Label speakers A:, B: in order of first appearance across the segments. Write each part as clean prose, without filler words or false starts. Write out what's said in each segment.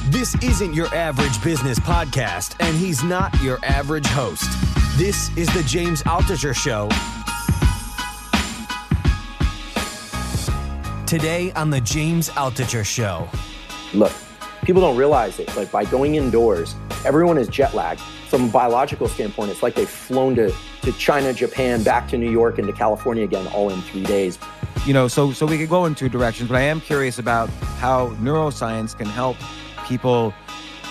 A: This isn't your average business podcast, and he's not your average host. This is the James Altucher Show. Today on the James Altucher Show.
B: Look, people don't realize it, but by going indoors, everyone is jet lagged. From a biological standpoint, it's like they've flown to China, Japan, back to New York, and to California again, all in 3 days.
C: You know, so we could go in two directions, but I am curious about how neuroscience can help people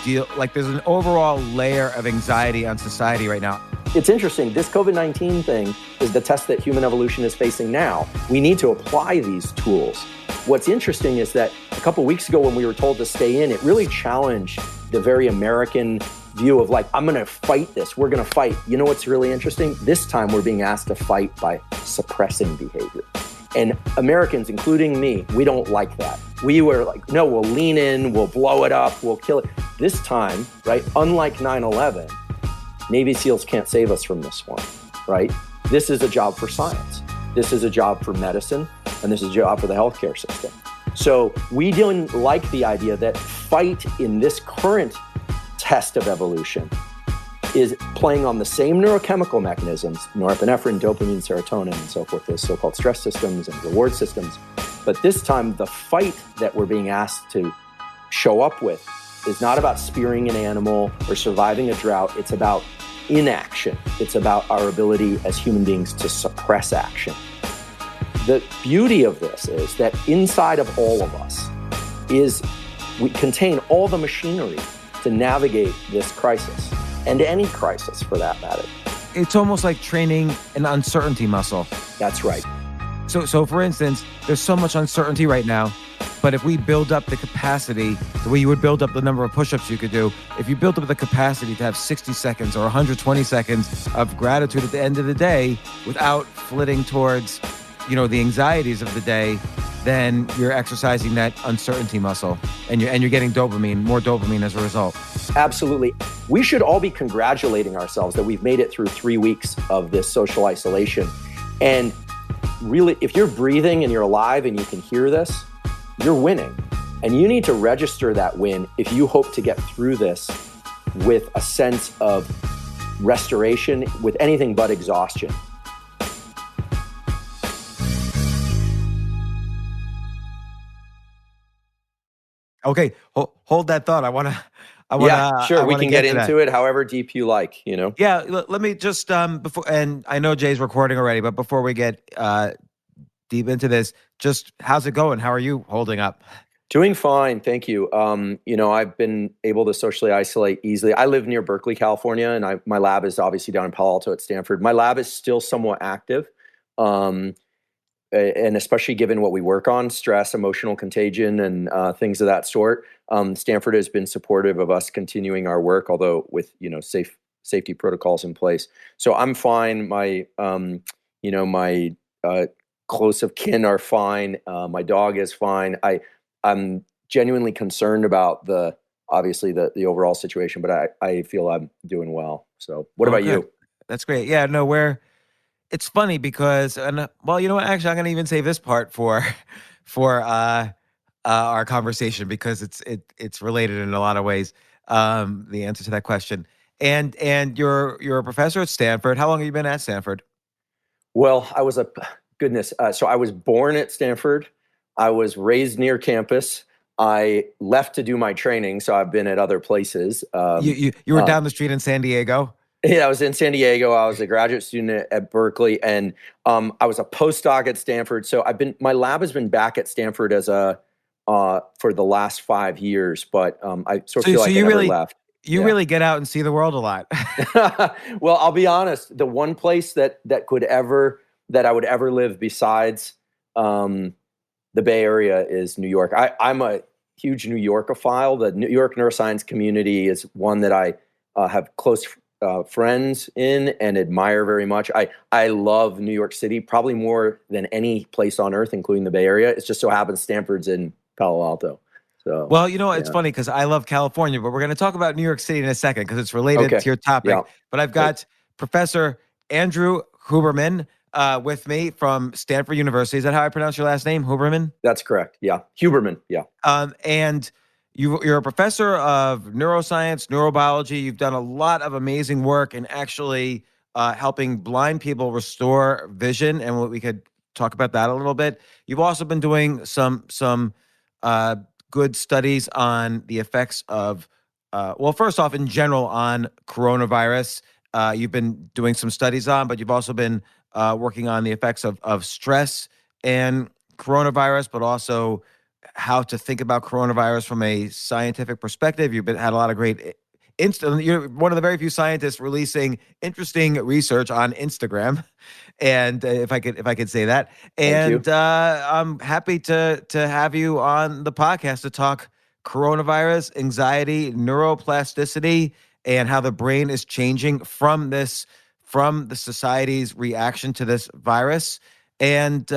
C: deal, like there's an overall layer of anxiety on society right now.
B: It's interesting. This COVID-19 thing is the test that human evolution is facing now. We need to apply these tools. What's interesting is that a couple of weeks ago when we were told to stay in, it really challenged the very American view of like, I'm going to fight this. We're going to fight. You know what's really interesting? This time we're being asked to fight by suppressing behavior. And Americans, including me, we don't like that. We were like, no, we'll lean in, we'll blow it up, we'll kill it. This time, right, unlike 9/11, Navy SEALs can't save us from this one, right? This is a job for science. This is a job for medicine, and this is a job for the healthcare system. So we didn't like the idea that fight in this current test of evolution is playing on the same neurochemical mechanisms, norepinephrine, dopamine, serotonin, and so forth, those so-called stress systems and reward systems. But this time, the fight that we're being asked to show up with is not about spearing an animal or surviving a drought. It's about inaction. It's about our ability as human beings to suppress action. The beauty of this is that inside of all of us we contain all the machinery to navigate this crisis. And any crisis, for that matter.
C: It's almost like training an uncertainty muscle.
B: That's right.
C: So for instance, there's so much uncertainty right now, but if we build up the capacity, the way you would build up the number of push-ups you could do, if you build up the capacity to have 60 seconds or 120 seconds of gratitude at the end of the day without flitting towards, the anxieties of the day, then you're exercising that uncertainty muscle and you're getting more dopamine as a result.
B: Absolutely. We should all be congratulating ourselves that we've made it through 3 weeks of this social isolation. And really, if you're breathing and you're alive and you can hear this, you're winning. And you need to register that win if you hope to get through this with a sense of restoration, with anything but exhaustion.
C: Okay, hold that thought.
B: Sure. We can get into it however deep you like,
C: Yeah, let me just, before, and I know Jay's recording already, but before we get deep into this, just how's it going? How are you holding up?
B: Doing fine, thank you. I've been able to socially isolate easily. I live near Berkeley, California, and my lab is obviously down in Palo Alto at Stanford. My lab is still somewhat active. And especially given what we work on, stress, emotional contagion, and things of that sort, Stanford has been supportive of us continuing our work, although with safety protocols in place. So I'm fine. My my close of kin are fine. My dog is fine. I'm genuinely concerned about the overall situation, but I feel I'm doing well. So what about you?
C: That's great. Yeah, no, it's funny because, well, you know what? Actually, I'm going to even save this part for our conversation because it's related in a lot of ways. The answer to that question. And you're a professor at Stanford. How long have you been at Stanford?
B: Well, so I was born at Stanford. I was raised near campus. I left to do my training, so I've been at other places.
C: You were down the street in San Diego?
B: Yeah, I was in San Diego. I was a graduate student at Berkeley, and I was a postdoc at Stanford. So my lab has been back at Stanford as for the last 5 years, but I sort of feel like I never left.
C: You really get out and see the world a lot.
B: Well, I'll be honest. The one place that I would ever live besides the Bay Area is New York. I'm a huge New Yorkophile. The New York neuroscience community is one that I have close friends in and admire very much. I love New York City probably more than any place on earth, including the Bay Area. It just so happens Stanford's in Palo Alto. So,
C: well, it's funny because I love California, but we're going to talk about New York City in a second because it's related to your topic. Yeah. But I've got Professor Andrew Huberman with me from Stanford University. Is that how I pronounce your last name, Huberman?
B: That's correct. Yeah, Huberman. Yeah.
C: And You're a professor of neuroscience, neurobiology. You've done a lot of amazing work in actually helping blind people restore vision, and we could talk about that a little bit. You've also been doing some good studies on the effects of, well, first off, in general, on coronavirus. You've been doing some studies on, but you've also been working on the effects of stress and coronavirus, but also how to think about coronavirus from a scientific perspective. Had a lot of great you're one of the very few scientists releasing interesting research on Instagram, and if I could say that.
B: Thank
C: And
B: you.
C: I'm happy to have you on the podcast to talk coronavirus, anxiety, neuroplasticity, and how the brain is changing from the society's reaction to this virus. And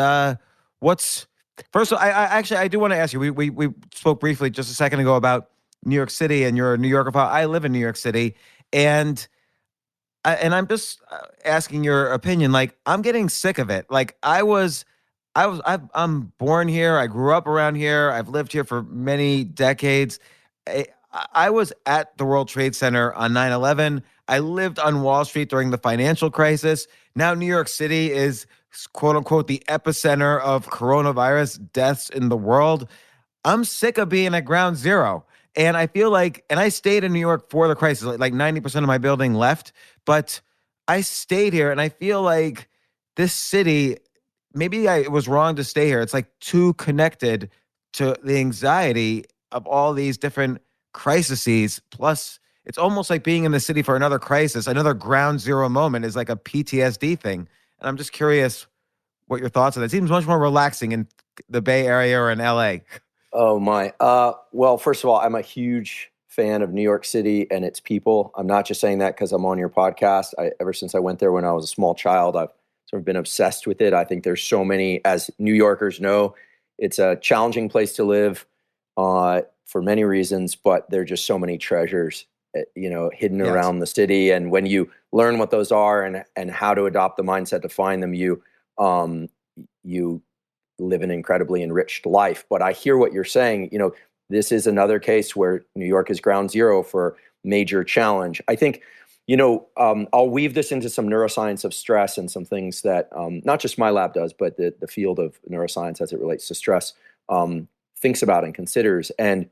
C: what's first of all, I do want to ask you. We spoke briefly just a second ago about New York City, and you're a New Yorker. I live in New York City, and I'm just asking your opinion. Like, I'm getting sick of it. Like, I'm born here. I grew up around here. I've lived here for many decades. I was at the World Trade Center on 9/11. I lived on Wall Street during the financial crisis. Now New York City is, quote unquote, the epicenter of coronavirus deaths in the world. I'm sick of being at ground zero. And I feel like, and I stayed in New York for the crisis, like 90% of my building left, but I stayed here, and I feel like this city, maybe I was wrong to stay here. It's like too connected to the anxiety of all these different crises. Plus, it's almost like being in the city for another crisis, another ground zero moment is like a PTSD thing. And I'm just curious what your thoughts are. It seems much more relaxing in the Bay Area or in LA.
B: Oh my. Well, first of all, I'm a huge fan of New York City and its people. I'm not just saying that because I'm on your podcast. Ever since I went there when I was a small child, I've sort of been obsessed with it. I think there's so many, as New Yorkers know, it's a challenging place to live for many reasons, but there are just so many treasures, hidden
C: Yes.
B: around the city. And when you learn what those are and how to adopt the mindset to find them, you live an incredibly enriched life. But I hear what you're saying. This is another case where New York is ground zero for major challenge. I think, I'll weave this into some neuroscience of stress and some things that not just my lab does, but the field of neuroscience as it relates to stress thinks about and considers. And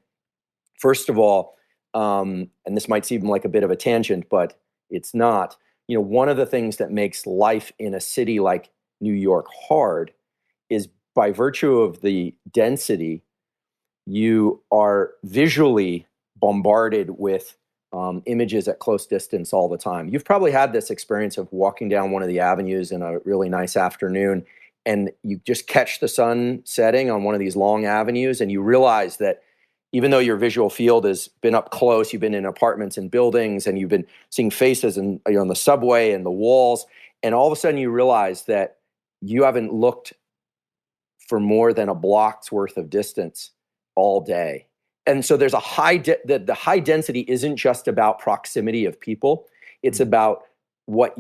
B: first of all, and this might seem like a bit of a tangent, but it's not. One of the things that makes life in a city like New York hard is by virtue of the density, you are visually bombarded with images at close distance all the time. You've probably had this experience of walking down one of the avenues in a really nice afternoon, and you just catch the sun setting on one of these long avenues, and you realize that even though your visual field has been up close, you've been in apartments and buildings, and you've been seeing faces and on the subway and the walls, and all of a sudden you realize that you haven't looked for more than a block's worth of distance all day. And so there's a the high density isn't just about proximity of people. It's about what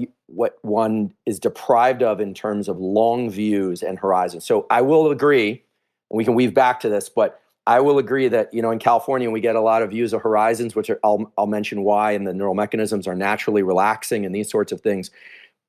B: one is deprived of in terms of long views and horizons. So I will agree, and we can weave back to this, but I will agree that, in California, we get a lot of views of horizons, which I'll mention why, and the neural mechanisms are naturally relaxing and these sorts of things.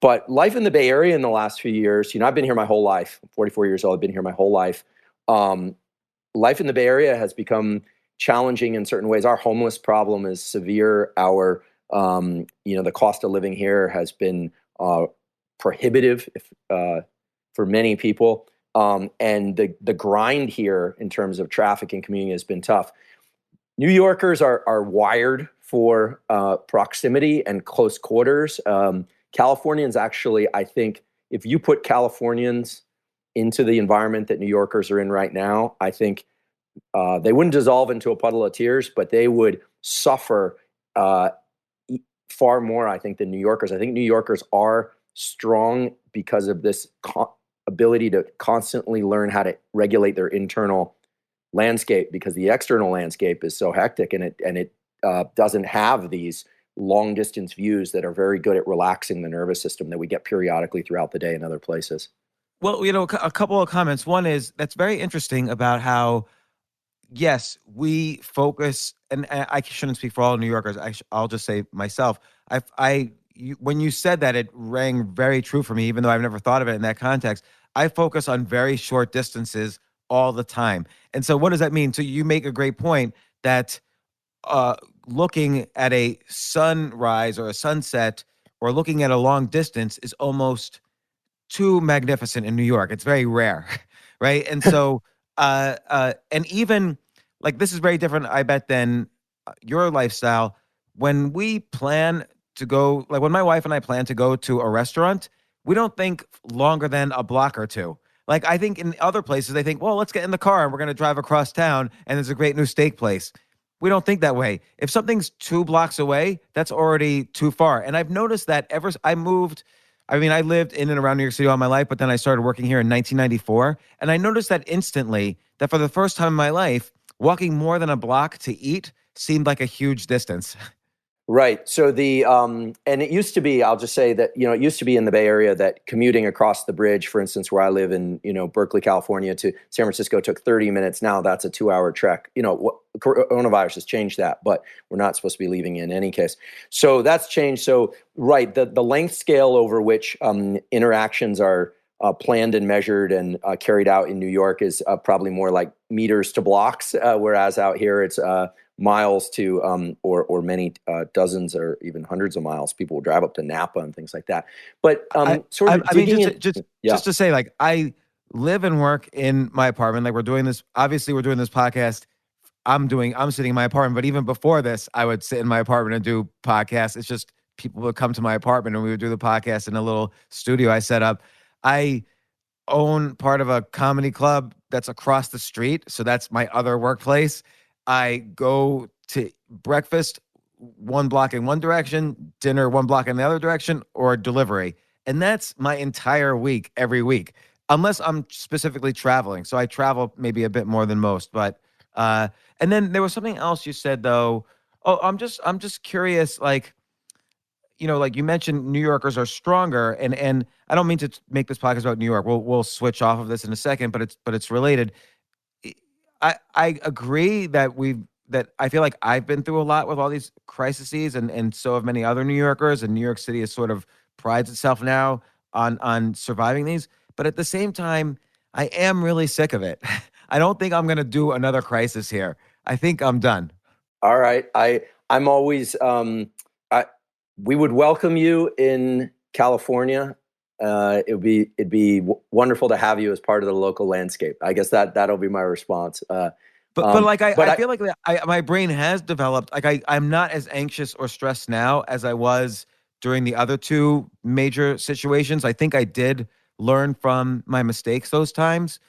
B: But life in the Bay Area in the last few years, I've been here my whole life. I'm 44 years old. I've been here my whole life. Life in the Bay Area has become challenging in certain ways. Our homeless problem is severe. Our, the cost of living here has been prohibitive for many people. And the grind here in terms of traffic and commuting has been tough. New Yorkers are wired for proximity and close quarters. Californians actually, I think, if you put Californians into the environment that New Yorkers are in right now, I think they wouldn't dissolve into a puddle of tears, but they would suffer far more, I think, than New Yorkers. I think New Yorkers are strong because of this ability to constantly learn how to regulate their internal landscape, because the external landscape is so hectic, and it doesn't have these long distance views that are very good at relaxing the nervous system that we get periodically throughout the day in other places.
C: Well, a couple of comments. One is, that's very interesting about how yes, we focus, and I shouldn't speak for all New Yorkers. I'll just say myself. When you said that, it rang very true for me, even though I've never thought of it in that context. I focus on very short distances all the time. And so what does that mean? So you make a great point that uh, looking at a sunrise or a sunset or looking at a long distance is almost too magnificent in New York. It's very rare, right? And so, and even like this is very different, I bet, than your lifestyle. When we plan to go, like when my wife and I plan to go to a restaurant, we don't think longer than a block or two. Like I think in other places, they think, well, let's get in the car and we're going to drive across town and there's a great new steak place. We don't think that way. If something's 2 blocks away, that's already too far. And I've noticed that I moved. I mean, I lived in and around New York City all my life, but then I started working here in 1994. And I noticed that instantly that for the first time in my life, walking more than a block to eat seemed like a huge distance.
B: Right. So and it used to be, I'll just say that, it used to be in the Bay Area that commuting across the bridge, for instance, where I live in, Berkeley, California to San Francisco took 30 minutes. Now that's a 2-hour trek. Coronavirus has changed that, but we're not supposed to be leaving in any case. So that's changed. So, right. The length scale over which interactions are planned and measured and carried out in New York is probably more like meters to blocks, whereas out here it's miles to or many dozens or even hundreds of miles. People will drive up to Napa and things like that. But
C: just to say, like, I live and work in my apartment. Like we're doing this podcast. I'm sitting in my apartment, but even before this, I would sit in my apartment and do podcasts. It's just people would come to my apartment and we would do the podcast in a little studio I set up. I own part of a comedy club that's across the street. So that's my other workplace. I go to breakfast 1 block in one direction, dinner 1 block in the other direction, or delivery. And that's my entire week, every week, unless I'm specifically traveling. So I travel maybe a bit more than most. But and then there was something else you said though. Oh, I'm just curious, like, like you mentioned, New Yorkers are stronger, and I don't mean to make this podcast about New York. We'll switch off of this in a second, but it's related. I agree that I feel like I've been through a lot with all these crises, and so have many other New Yorkers, and New York City is sort of prides itself now on surviving these. But at the same time, I am really sick of it. I don't think I'm going to do another crisis here. I think I'm done.
B: All right. I'm always we would welcome you in California. It'd be wonderful to have you as part of the local landscape. I guess that'll be my response.
C: I feel like my brain has developed. Like I'm not as anxious or stressed now as I was during the other 2 major situations. I think I did learn from my mistakes those times,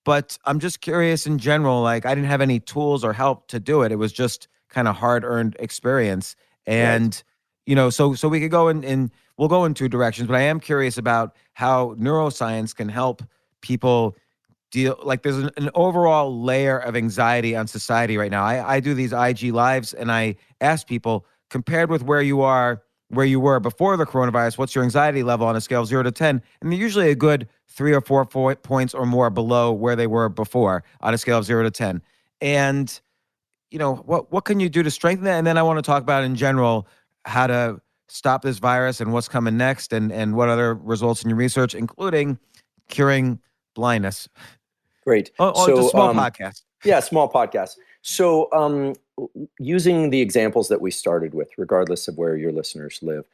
C: but I'm just curious in general. Like I didn't have any tools or help to do it. It was just kind of hard-earned experience. And, right. So we could go in we'll go in 2 directions, but I am curious about how neuroscience can help people deal. Like there's an overall layer of anxiety on society right now. I do these IG lives and I ask people, compared with where you were before the coronavirus, what's your anxiety level on a scale of 0 to 10? And they're usually a good 3 or 4 points or more below where they were before on a scale of 0 to 10. And, what can you do to strengthen that? And then I want to talk about in general how to stop this virus and what's coming next and what other results in your research, including curing blindness.
B: Great.
C: So, just a small podcast.
B: Yeah, small podcast. So using the examples that we started with, regardless of where your listeners live,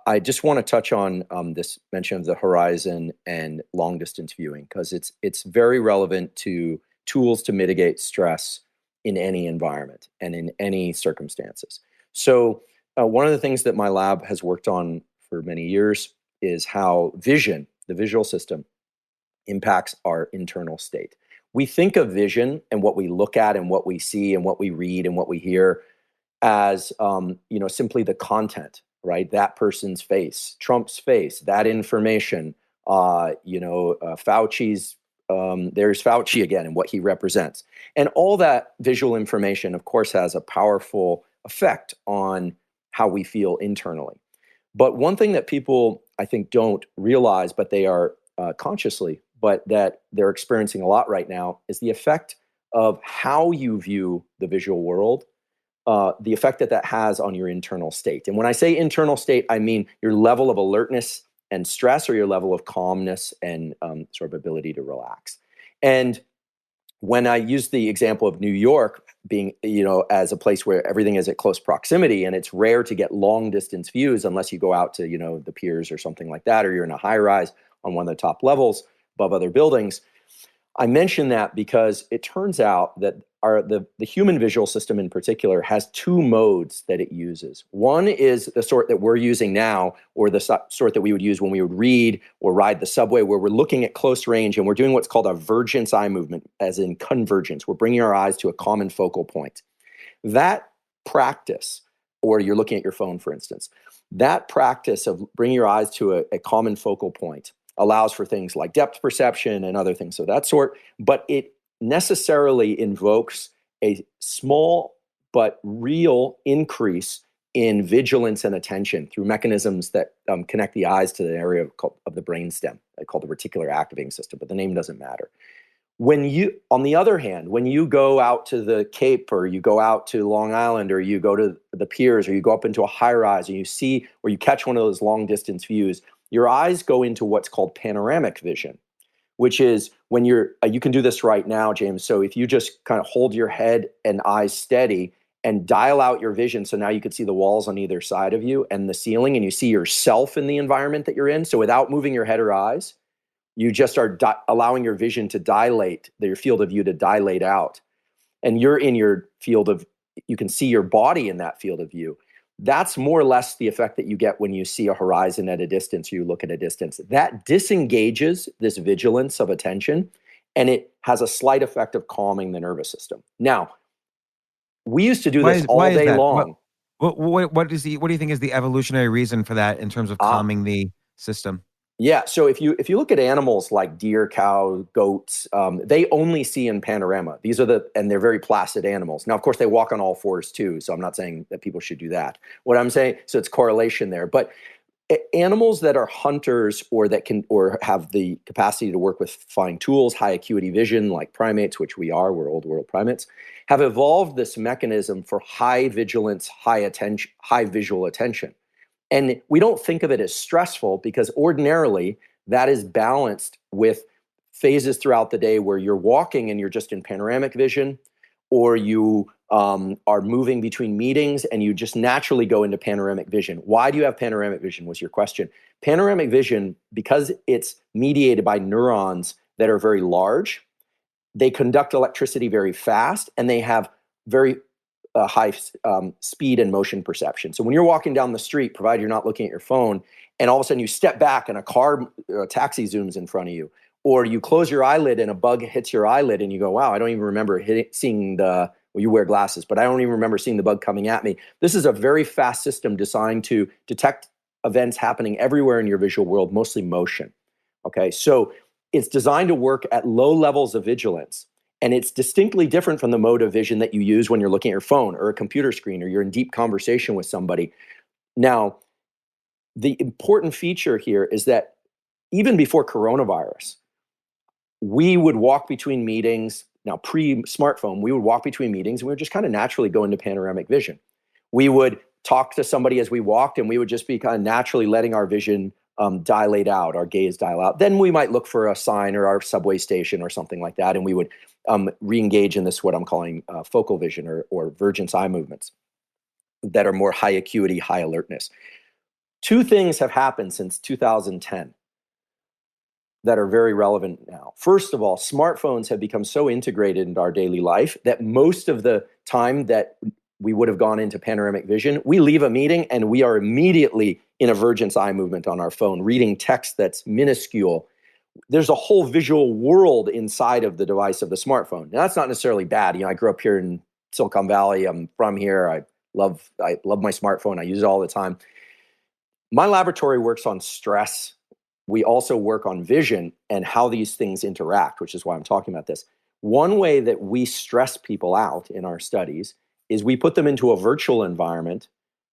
B: I just want to touch on this mention of the horizon and long distance viewing, because it's very relevant to tools to mitigate stress in any environment and in any circumstances. So one of the things that my lab has worked on for many years is how vision, the visual system, impacts our internal state. We think of vision and what we look at and what we see and what we read and what we hear as simply the content, right? That person's face, Trump's face, that information, Fauci's, there's Fauci again and what he represents. And all that visual information, of course, has a powerful effect on how we feel internally. But one thing that people, I think, don't realize, but they are consciously, but that they're experiencing a lot right now, is the effect of how you view the visual world, the effect that that has on your internal state. And when I say internal state, I mean your level of alertness and stress, or your level of calmness and sort of ability to relax. And when I use the example of New York being, as a place where everything is at close proximity, and it's rare to get long distance views unless you go out to, the piers or something like that, or you're in a high rise on one of the top levels above other buildings. I mention that because it turns out that the human visual system in particular has two modes that it uses. One is the sort that we're using now, or the sort that we would use when we would read or ride the subway, where we're looking at close range and we're doing what's called a vergence eye movement, as in convergence. We're bringing our eyes to a common focal point. That practice, or you're looking at your phone, for instance, that practice of bringing your eyes to a common focal point allows for things like depth perception and other things of that sort, but it necessarily invokes a small but real increase in vigilance and attention through mechanisms that connect the eyes to the area of the brainstem, called the reticular activating system, but the name doesn't matter. On the other hand, when you go out to the Cape, or you go out to Long Island, or you go to the piers, or you go up into a high rise, and you see, or you catch one of those long distance views, your eyes go into what's called panoramic vision, which is when you can do this right now, James. So if you just kind of hold your head and eyes steady and dial out your vision, so now you could see the walls on either side of you and the ceiling, and you see yourself in the environment that you're in. So without moving your head or eyes, you just are allowing your vision to dilate, your field of view to dilate out. And you're in your field of, you can see your body in that field of view. That's more or less the effect that you get when you see a horizon at a distance, or you look at a distance. That disengages this vigilance of attention, and it has a slight effect of calming the nervous system. Now, we used to do this all day long.
C: What do you think is the evolutionary reason for that in terms of calming the system?
B: Yeah, so if you look at animals like deer, cow, goats, they only see in panorama. And they're very placid animals. Now, of course, they walk on all fours too, so I'm not saying that people should do that. What I'm saying, so it's correlation there. But animals that are hunters, or have the capacity to work with fine tools, high acuity vision, like primates, which we're old world primates, have evolved this mechanism for high vigilance, high attention, high visual attention. And we don't think of it as stressful, because ordinarily that is balanced with phases throughout the day where you're walking and you're just in panoramic vision, or you are moving between meetings and you just naturally go into panoramic vision. Why do you have panoramic vision, was your question. Panoramic vision, because it's mediated by neurons that are very large, they conduct electricity very fast, and they have very high speed and motion perception. So when you're walking down the street, provided you're not looking at your phone, and all of a sudden you step back and a taxi zooms in front of you, or you close your eyelid and a bug hits your eyelid and you go, wow, I don't even remember seeing you wear glasses, but I don't even remember seeing the bug coming at me. This is a very fast system designed to detect events happening everywhere in your visual world, mostly motion. Okay, so it's designed to work at low levels of vigilance. And it's distinctly different from the mode of vision that you use when you're looking at your phone or a computer screen, or you're in deep conversation with somebody. Now, the important feature here is that even before coronavirus, we would walk between meetings. Now, pre-smartphone, we would walk between meetings and we would just kind of naturally go into panoramic vision. We would talk to somebody as we walked, and we would just be kind of naturally letting our vision dilate out, our gaze dial out. Then we might look for a sign or our subway station or something like that, and we would re-engage in this, what I'm calling focal vision or vergence eye movements that are more high acuity, high alertness. Two things have happened since 2010 that are very relevant now. First of all, smartphones have become so integrated into our daily life that most of the time that we would have gone into panoramic vision, we leave a meeting and we are immediately in a vergence eye movement on our phone, reading text that's minuscule. There's a whole visual world inside of the device of the smartphone. Now, that's not necessarily bad. I grew up here in Silicon Valley. I'm from here. I love my smartphone. I use it all the time. My laboratory works on stress. We also work on vision and how these things interact, which is why I'm talking about this. One way that we stress people out in our studies is we put them into a virtual environment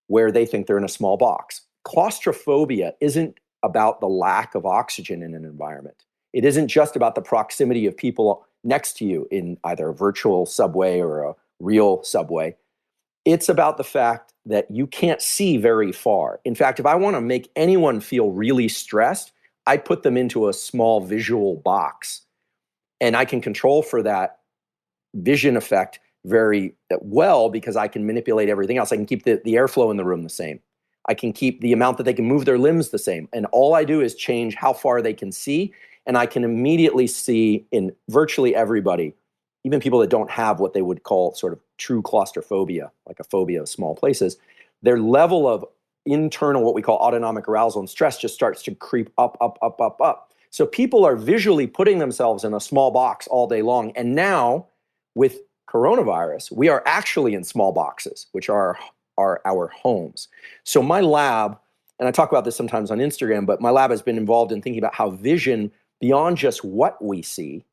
B: where they think they're in a small box. Claustrophobia isn't about the lack of oxygen in an environment. It isn't just about the proximity of people next to you in either a virtual subway or a real subway. It's about the fact that you can't see very far. In fact, if I want to make anyone feel really stressed, I put them into a small visual box, and I can control for that vision effect very well because I can manipulate everything else. I can keep the airflow in the room the same. I can keep the amount that they can move their limbs the same. And all I do is change how far they can see. And I can immediately see in virtually everybody, even people that don't have what they would call sort of true claustrophobia, like a phobia of small places, their level of internal, what we call autonomic arousal and stress just starts to creep up, up, up, up, up. So people are visually putting themselves in a small box all day long. And now with coronavirus, we are actually in small boxes, which are our homes. So my lab, and I talk about this sometimes on Instagram, but my lab has been involved in thinking about how vision, beyond just what we see,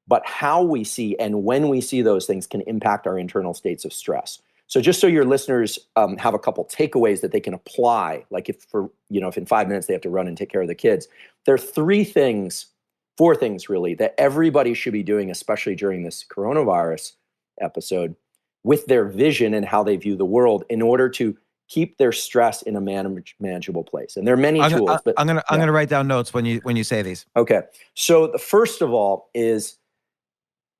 B: but how we see and when we see those things can impact our internal states of stress. So just so your listeners have a couple takeaways that they can apply, like if in 5 minutes they have to run and take care of the kids, there are four things really, that everybody should be doing, especially during this coronavirus episode, with their vision and how they view the world in order to keep their stress in a manageable place. And there are many tools. But
C: I'm gonna write down notes when you say these.
B: Okay. So the first of all is,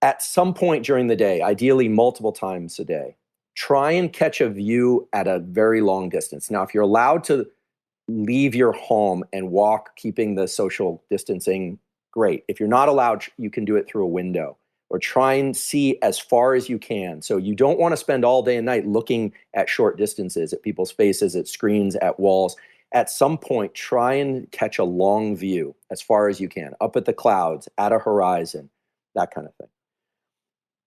B: at some point during the day, ideally multiple times a day, try and catch a view at a very long distance. Now, if you're allowed to leave your home and walk, keeping the social distancing, great. If you're not allowed, you can do it through a window, or try and see as far as you can. So you don't want to spend all day and night looking at short distances, at people's faces, at screens, at walls. At some point, try and catch a long view as far as you can, up at the clouds, at a horizon, that kind of thing.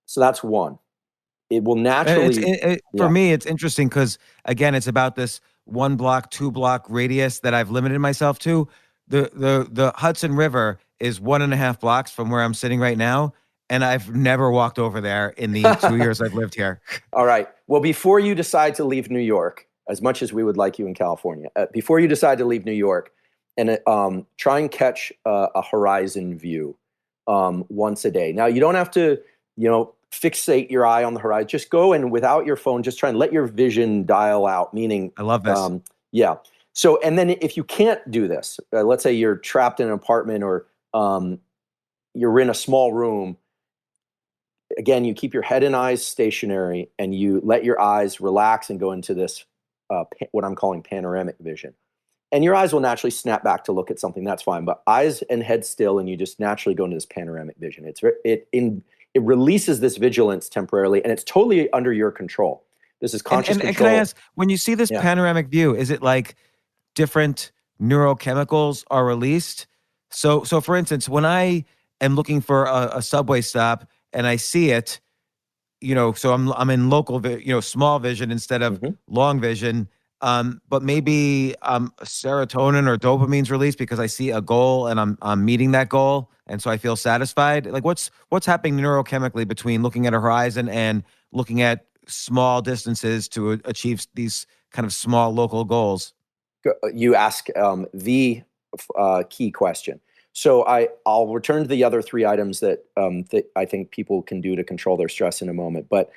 B: So that's one. It will naturally...
C: For me, it's interesting because, again, it's about this 1 block, 2 block radius that I've limited myself to. The Hudson River is 1.5 blocks from where I'm sitting right now, and I've never walked over there in the 2 years I've lived here.
B: All right. Well, before you decide to leave New York, as much as we would like you in California, before you decide to leave New York, and try and catch a horizon view once a day. Now, you don't have to, fixate your eye on the horizon. Just go and without your phone, just try and let your vision dial out, meaning...
C: I love this.
B: Yeah. So, and then if you can't do this, let's say you're trapped in an apartment or you're in a small room, again, you keep your head and eyes stationary and you let your eyes relax and go into this, what I'm calling panoramic vision. And your eyes will naturally snap back to look at something, that's fine. But eyes and head still, and you just naturally go into this panoramic vision. It releases this vigilance temporarily, and it's totally under your control. This is conscious control.
C: And can I ask, when you see this panoramic view, is it like different neurochemicals are released? So for instance, when I am looking for a subway stop and I see it, so I'm in small vision instead of long vision. But maybe serotonin or dopamine's released because I see a goal and I'm meeting that goal, and so I feel satisfied. Like what's happening neurochemically between looking at a horizon and looking at small distances to achieve these kind of small local goals?
B: You ask the key question. So I'll return to the other 3 items that I think people can do to control their stress in a moment. But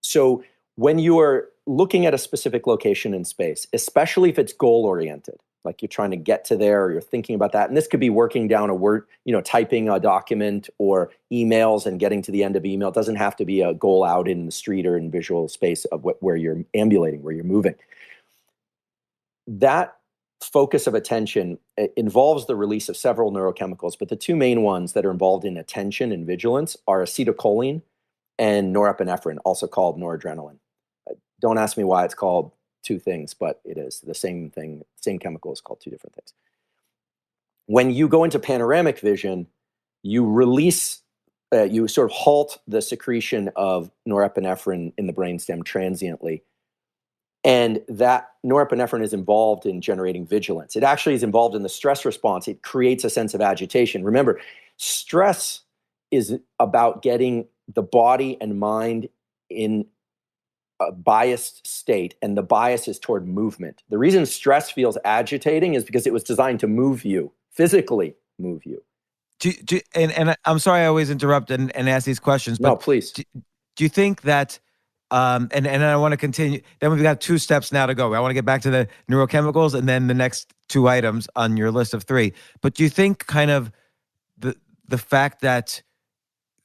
B: so when you are looking at a specific location in space, especially if it's goal-oriented, like you're trying to get to there or you're thinking about that, and this could be working down a word, typing a document or emails and getting to the end of email. It doesn't have to be a goal out in the street or in visual space of where you're ambulating, where you're moving. That focus of attention involves the release of several neurochemicals, but the 2 main ones that are involved in attention and vigilance are acetylcholine and norepinephrine, also called noradrenaline. Don't ask me why it's called 2 things, but it is the same thing. Same chemical is called 2 different things. When you go into panoramic vision, you release, you sort of halt the secretion of norepinephrine in the brainstem transiently. And that norepinephrine is involved in generating vigilance. It actually is involved in the stress response. It creates a sense of agitation. Remember, stress is about getting the body and mind in a biased state, and the bias is toward movement. The reason stress feels agitating is because it was designed to move you, physically move you.
C: And I'm sorry I always interrupt and ask these questions, but
B: No, please.
C: Do you think that, and I want to continue, then we've got 2 steps now to go. I want to get back to the neurochemicals and then the next 2 items on your list of 3. But do you think kind of the fact that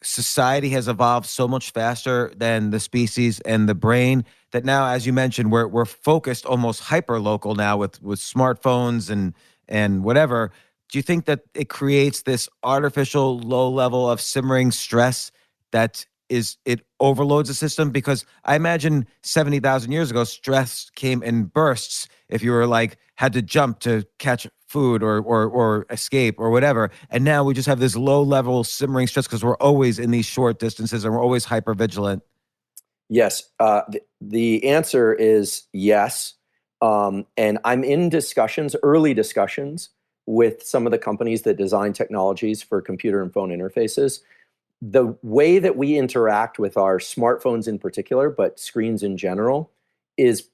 C: society has evolved so much faster than the species and the brain that now, as you mentioned, we're focused almost hyper local now with smartphones and whatever. Do you think that it creates this artificial low level of simmering stress that it overloads the system? Because I imagine 70,000 years ago, stress came in bursts. If you were like had to jump to catch food or escape or whatever, and now we just have this low level simmering stress because we're always in these short distances and we're always hyper vigilant.
B: Yes. The answer is yes. And I'm in discussions, early discussions, with some of the companies that design technologies for computer and phone interfaces. The way that we interact with our smartphones in particular, but screens in general, is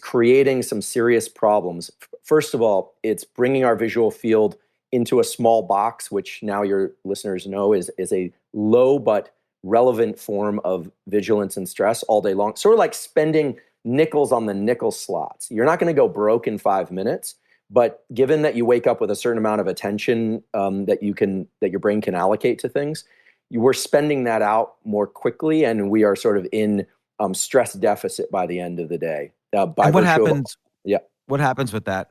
B: creating some serious problems. First of all, it's bringing our visual field into a small box, which now your listeners know is a low but relevant form of vigilance and stress all day long. Sort of like spending nickels on the nickel slots. You're not going to go broke in 5 minutes, but given that you wake up with a certain amount of attention that your brain can allocate to things, we're spending that out more quickly, and we are sort of in stress deficit by the end of the day.
C: And what happens? Yeah. What happens with that?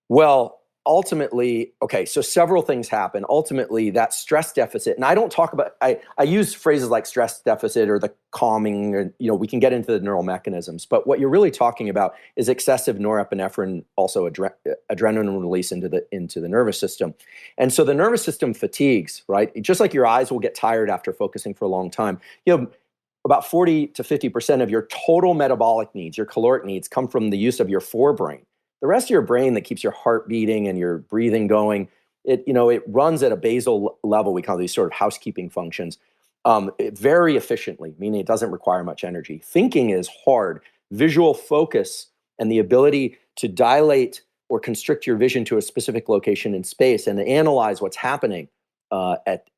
B: Well, ultimately, okay, so several things happen. Ultimately, that stress deficit, and I don't talk about, I use phrases like stress deficit or the calming, or, we can get into the neural mechanisms, but what you're really talking about is excessive norepinephrine, also adrenaline release into the nervous system. And so the nervous system fatigues, right? Just like your eyes will get tired after focusing for a long time. About 40 to 50% of your total metabolic needs, your caloric needs, come from the use of your forebrain. The rest of your brain that keeps your heart beating and your breathing going, it runs at a basal level. We call these sort of housekeeping functions very efficiently, meaning it doesn't require much energy. Thinking is hard. Visual focus and the ability to dilate or constrict your vision to a specific location in space and to analyze what's happening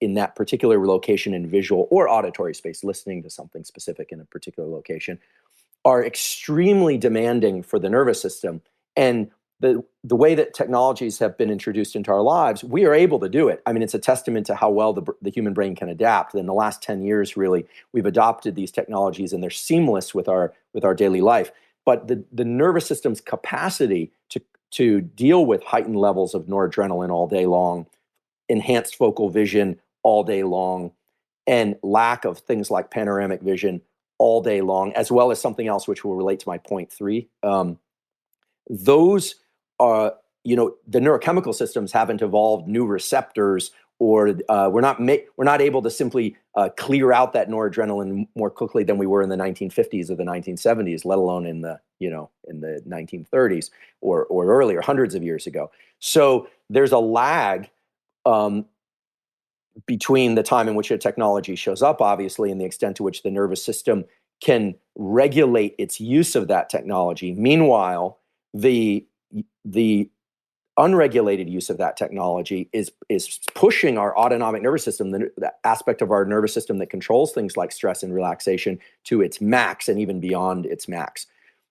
B: in that particular location in visual or auditory space, listening to something specific in a particular location, are extremely demanding for the nervous system. And the way that technologies have been introduced into our lives, we are able to do it. I mean, it's a testament to how well the human brain can adapt. In the last 10 years, really, we've adopted these technologies, and they're seamless with our daily life. But the nervous system's capacity to deal with heightened levels of noradrenaline all day long, enhanced focal vision all day long, and lack of things like panoramic vision all day long, as well as something else which will relate to my point 3. Those are, the neurochemical systems haven't evolved new receptors, or we're not able to simply clear out that noradrenaline more quickly than we were in the 1950s or the 1970s, let alone in the 1930s or earlier, hundreds of years ago. So there's a lag between the time in which a technology shows up, obviously, and the extent to which the nervous system can regulate its use of that technology. Meanwhile, the unregulated use of that technology is pushing our autonomic nervous system, the aspect of our nervous system that controls things like stress and relaxation, to its max and even beyond its max.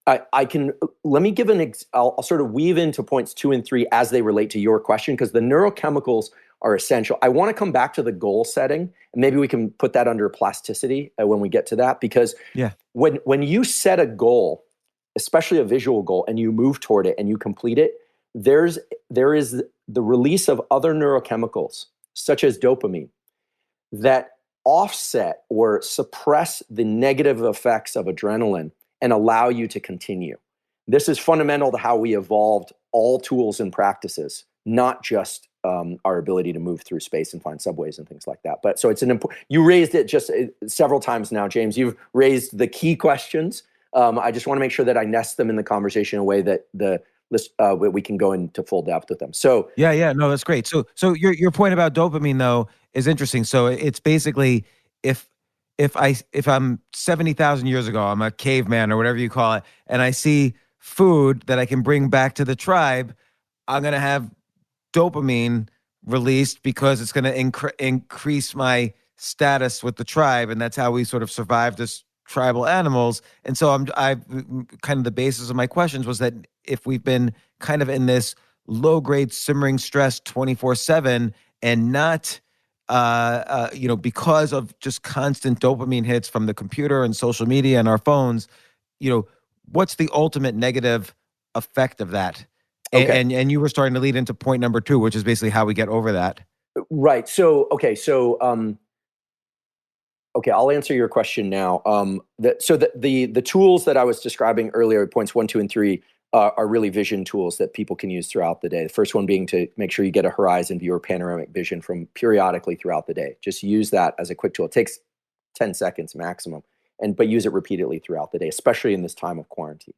B: Let me give I'll sort of weave into points 2 and 3 as they relate to your question, because the neurochemicals are essential. I want to come back to the goal setting, and maybe we can put that under plasticity when we get to that, because when you set a goal, especially a visual goal, and you move toward it and you complete it, there is the release of other neurochemicals, such as dopamine, that offset or suppress the negative effects of adrenaline and allow you to continue. This is fundamental to how we evolved all tools and practices, not just our ability to move through space and find subways and things like that. But so it's you raised it just several times now, James. You've raised the key questions. I just want to make sure that I nest them in the conversation in a way that we can go into full depth with them. So
C: no, that's great. So your point about dopamine though is interesting. So it's basically if I'm 70,000 years ago, I'm a caveman or whatever you call it, and I see food that I can bring back to the tribe, I'm gonna have dopamine released because it's going to increase my status with the tribe, and that's how we sort of survived as tribal animals. And so I kind of the basis of my questions was that if we've been kind of in this low grade simmering stress 24/7 and not because of just constant dopamine hits from the computer and social media and our phones, what's the ultimate negative effect of that?
B: Okay.
C: And you were starting to lead into point number 2, which is basically how we get over that.
B: Right. Okay, I'll answer your question now. The tools that I was describing earlier, points 1, 2, and 3, are really vision tools that people can use throughout the day. The first one being to make sure you get a horizon view or panoramic vision from periodically throughout the day. Just use that as a quick tool. It takes 10 seconds maximum, but use it repeatedly throughout the day, especially in this time of quarantine.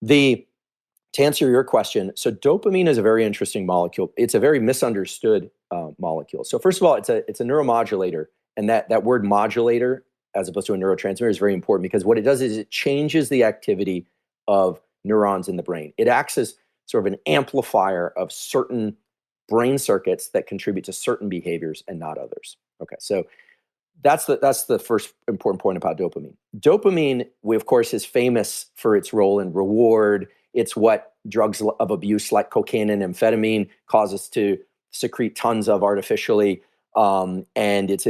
B: To answer your question, so dopamine is a very interesting molecule. It's a very misunderstood molecule. So first of all, it's a neuromodulator, and that word modulator, as opposed to a neurotransmitter, is very important because what it does is it changes the activity of neurons in the brain. It acts as sort of an amplifier of certain brain circuits that contribute to certain behaviors and not others. Okay, so that's the first important point about dopamine. Dopamine, of course, is famous for its role in reward. It's what drugs of abuse like cocaine and amphetamine cause us to secrete tons of artificially. And it's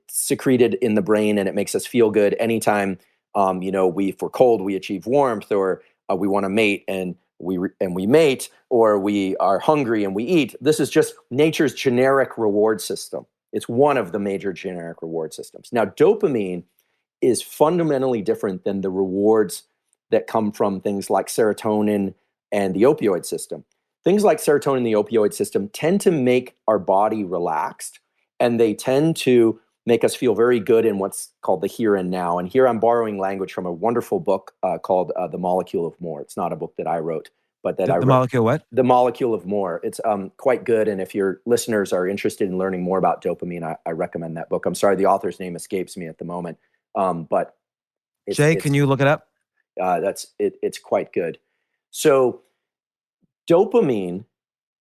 B: secreted in the brain, and it makes us feel good anytime if we're cold, we achieve warmth, or we want to mate and we mate, or we are hungry and we eat. This is just nature's generic reward system. It's one of the major generic reward systems. Now, dopamine is fundamentally different than the rewards that come from things like serotonin and the opioid system. Things like serotonin and the opioid system tend to make our body relaxed, and they tend to make us feel very good in what's called the here and now. And here I'm borrowing language from a wonderful book called The Molecule of More. It's not a book that I wrote, but that I wrote.
C: The Molecule what?
B: The Molecule of More. It's quite good. And if your listeners are interested in learning more about dopamine, I recommend that book. I'm sorry, the author's name escapes me at the moment. But
C: Jay, can you look it up?
B: It's quite good. So dopamine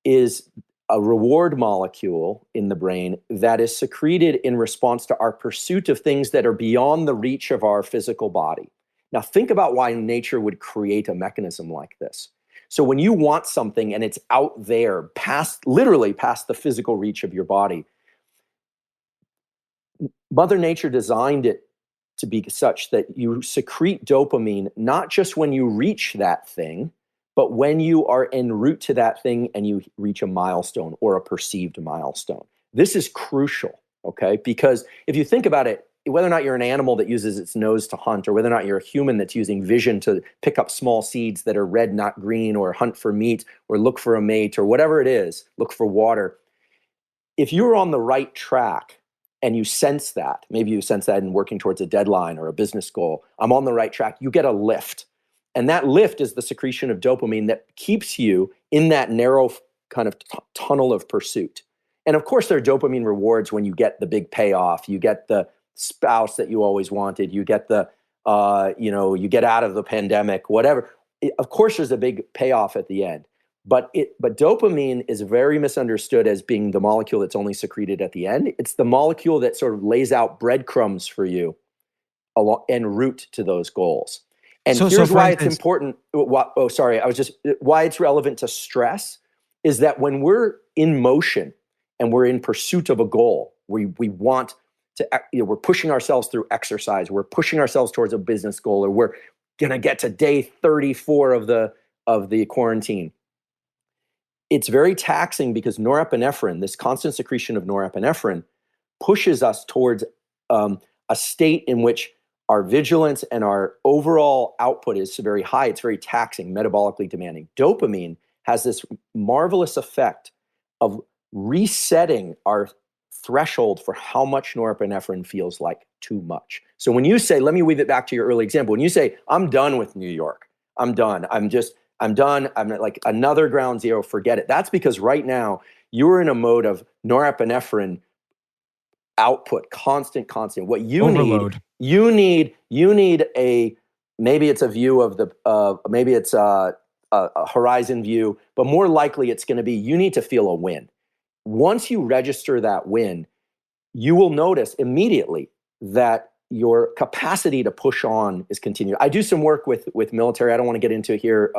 B: is a reward molecule in the brain that is secreted in response to our pursuit of things that are beyond the reach of our physical body. Now, think about why nature would create a mechanism like this. So when you want something and it's out there, literally past the physical reach of your body, Mother Nature designed it to be such that you secrete dopamine not just when you reach that thing, but when you are en route to that thing and you reach a milestone or a perceived milestone. This is crucial, okay? Because if you think about it, whether or not you're an animal that uses its nose to hunt, or whether or not you're a human that's using vision to pick up small seeds that are red, not green, or hunt for meat, or look for a mate, or whatever it is, look for water. If you're on the right track and you sense that, maybe you sense that in working towards a deadline or a business goal, I'm on the right track, you get a lift. And that lift is the secretion of dopamine that keeps you in that narrow kind of tunnel of pursuit. And of course, there are dopamine rewards when you get the big payoff. You get the spouse that you always wanted. You get you get out of the pandemic, whatever. Of course, there's a big payoff at the end. But dopamine is very misunderstood as being the molecule that's only secreted at the end. It's the molecule that sort of lays out breadcrumbs for you en route to those goals. And here's why it's important. Why it's relevant to stress is that when we're in motion and we're in pursuit of a goal, we want to, we're pushing ourselves through exercise, we're pushing ourselves towards a business goal, or we're gonna get to day 34 of the quarantine. It's very taxing because norepinephrine, this constant secretion of norepinephrine, pushes us towards a state in which our vigilance and our overall output is very high. It's very taxing, metabolically demanding. Dopamine has this marvelous effect of resetting our threshold for how much norepinephrine feels like too much. So when you say, let me weave it back to your early example, when you say, I'm done with New York, I'm done, I'm done, I'm like another ground zero, forget it. That's because right now you're in a mode of norepinephrine output, constant. What you
C: Overload.
B: need, you need maybe it's a view of maybe it's a horizon view, but more likely it's going to be, you need to feel a win. Once you register that win, you will notice immediately that your capacity to push on is continued. I do some work with military. I don't want to get into it here.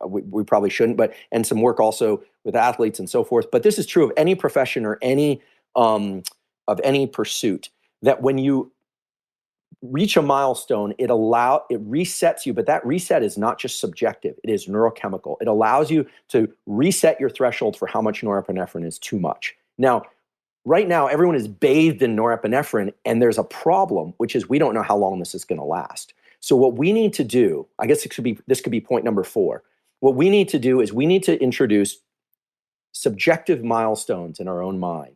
B: We probably shouldn't, and some work also with athletes and so forth. But this is true of any profession or any pursuit, that when you reach a milestone, it resets you, but that reset is not just subjective, it is neurochemical. It allows you to reset your threshold for how much norepinephrine is too much. Now, right now, everyone is bathed in norepinephrine, and there's a problem, which is we don't know how long this is going to last. So what we need to do, I guess this could be point number 4. What we need to do is we need to introduce subjective milestones in our own mind.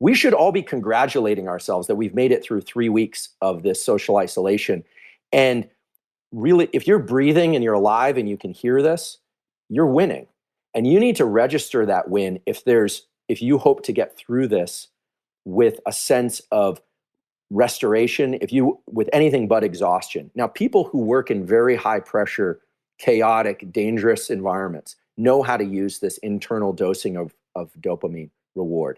B: We should all be congratulating ourselves that we've made it through 3 weeks of this social isolation. And really, if you're breathing and you're alive and you can hear this, you're winning. And you need to register that win if you hope to get through this with a sense of restoration, with anything but exhaustion. Now, people who work in very high pressure, chaotic, dangerous environments know how to use this internal dosing of dopamine reward.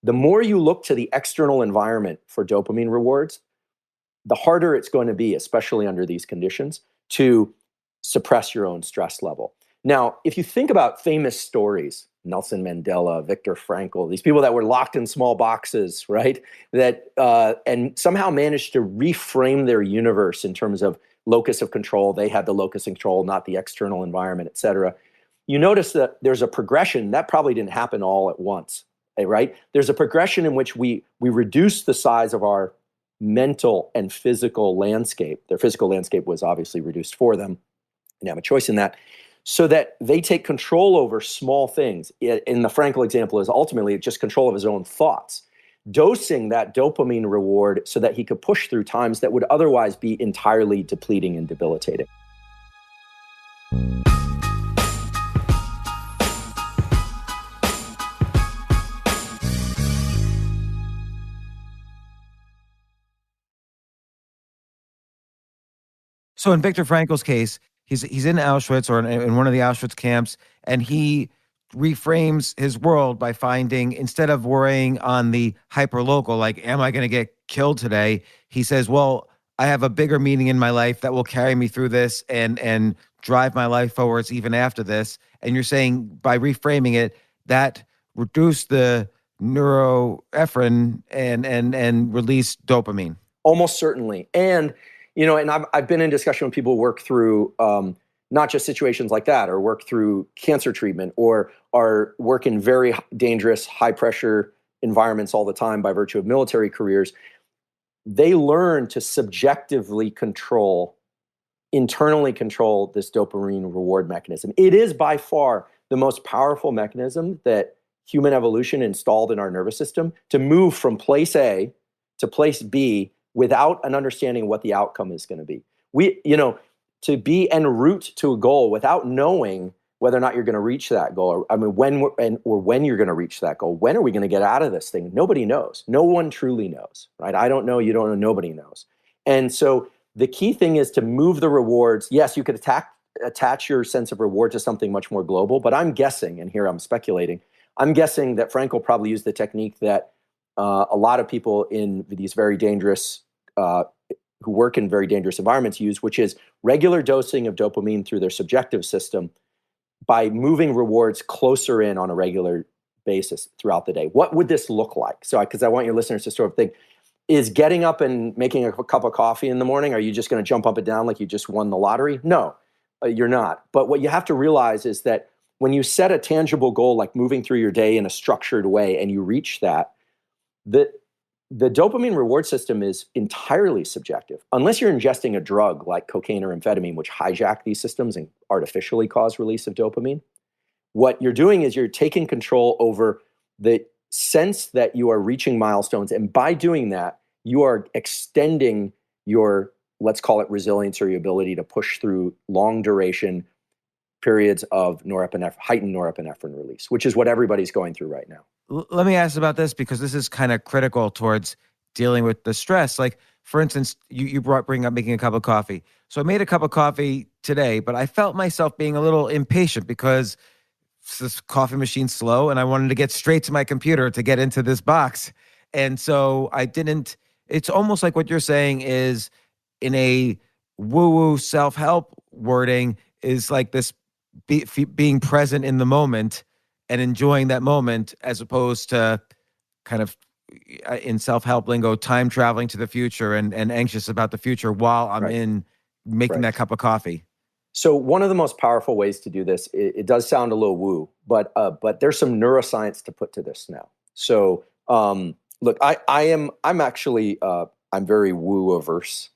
B: The more you look to the external environment for dopamine rewards, the harder it's going to be, especially under these conditions, to suppress your own stress level. Now, if you think about famous stories, Nelson Mandela, Viktor Frankl, these people that were locked in small boxes, right? And somehow managed to reframe their universe in terms of locus of control. They had the locus of control, not the external environment, et cetera. You notice that there's a progression that probably didn't happen all at once, right? There's a progression in which we reduce the size of our mental and physical landscape. Their physical landscape was obviously reduced for them, and have a choice in that, so that they take control over small things. In the Frankl example is ultimately just control of his own thoughts, dosing that dopamine reward so that he could push through times that would otherwise be entirely depleting and debilitating.
C: So in Viktor Frankl's case, he's in Auschwitz or in one of the Auschwitz camps, and he reframes his world by finding, instead of worrying on the hyperlocal, like, am I going to get killed today? He says, well, I have a bigger meaning in my life that will carry me through this and drive my life forwards even after this. And you're saying by reframing it, that reduced the neuroepinephrine and released dopamine.
B: Almost certainly. And and I've been in discussion with people who work through not just situations like that, or work through cancer treatment, or work in very dangerous, high pressure environments all the time by virtue of military careers. They learn to subjectively internally control this dopamine reward mechanism. It is by far the most powerful mechanism that human evolution installed in our nervous system to move from place A to place B without an understanding of what the outcome is going to be. To be en route to a goal without knowing whether or not you're going to reach that goal, when you're going to reach that goal. When are we going to get out of this thing? Nobody knows. No one truly knows, right? I don't know, you don't know, nobody knows. And so the key thing is to move the rewards. Yes, you could attach your sense of reward to something much more global, but I'm guessing, and here I'm speculating, I'm guessing that Frankl probably used the technique that a lot of people in these very dangerous, who work in very dangerous environments use, which is regular dosing of dopamine through their subjective system by moving rewards closer in on a regular basis throughout the day. What would this look like? So, because I want your listeners to sort of think, is getting up and making a cup of coffee in the morning, are you just going to jump up and down like you just won the lottery? No, you're not. But what you have to realize is that when you set a tangible goal, like moving through your day in a structured way, and you reach that, the dopamine reward system is entirely subjective. Unless you're ingesting a drug like cocaine or amphetamine, which hijack these systems and artificially cause release of dopamine, what you're doing is you're taking control over the sense that you are reaching milestones. And by doing that, you are extending your, let's call it resilience, or your ability to push through long duration periods of heightened norepinephrine release, which is what everybody's going through right now.
C: Let me ask about this, because this is kind of critical towards dealing with the stress. Like, for instance, you bring up making a cup of coffee. So I made a cup of coffee today, but I felt myself being a little impatient because this coffee machine slow, and I wanted to get straight to my computer to get into this box. And so I didn't, it's almost like what you're saying is in a woo-woo self-help wording is like this being present in the moment and enjoying that moment, as opposed to kind of in self-help lingo, time traveling to the future and anxious about the future while I'm in making that cup of coffee.
B: So one of the most powerful ways to do this, it does sound a little woo, but there's some neuroscience to put to this now. So look, I'm actually I'm very woo averse,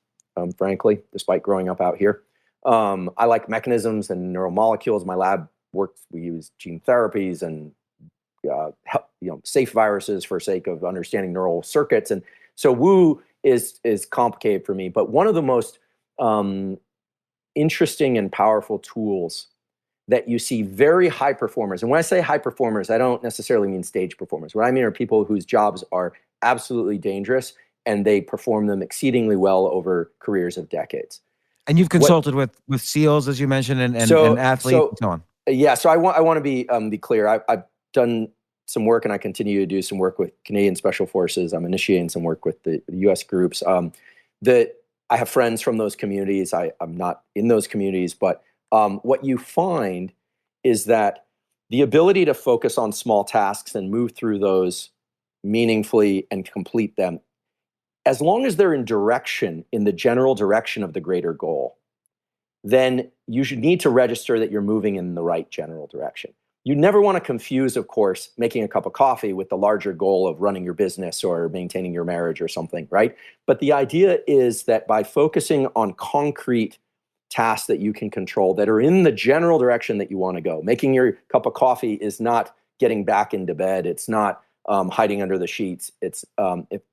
B: frankly, despite growing up out here. I like mechanisms and neuromolecules. My lab works. We use gene therapies and safe viruses for sake of understanding neural circuits. And so woo is complicated for me. But one of the most interesting and powerful tools that you see very high performers. And when I say high performers, I don't necessarily mean stage performers. What I mean are people whose jobs are absolutely dangerous and they perform them exceedingly well over careers of decades.
C: And you've consulted with SEALs, as you mentioned, and athletes and so on.
B: Yeah, so I want to be clear. I've done some work, and I continue to do some work with Canadian Special Forces. I'm initiating some work with the U.S. groups. That I have friends from those communities. I'm not in those communities, but what you find is that the ability to focus on small tasks and move through those meaningfully and complete them, as long as they're in the general direction of the greater goal, then you should need to register that you're moving in the right general direction. You never want to confuse, of course, making a cup of coffee with the larger goal of running your business or maintaining your marriage or something, right? But the idea is that by focusing on concrete tasks that you can control that are in the general direction that you want to go, making your cup of coffee is not getting back into bed. It's not hiding under the sheets. It's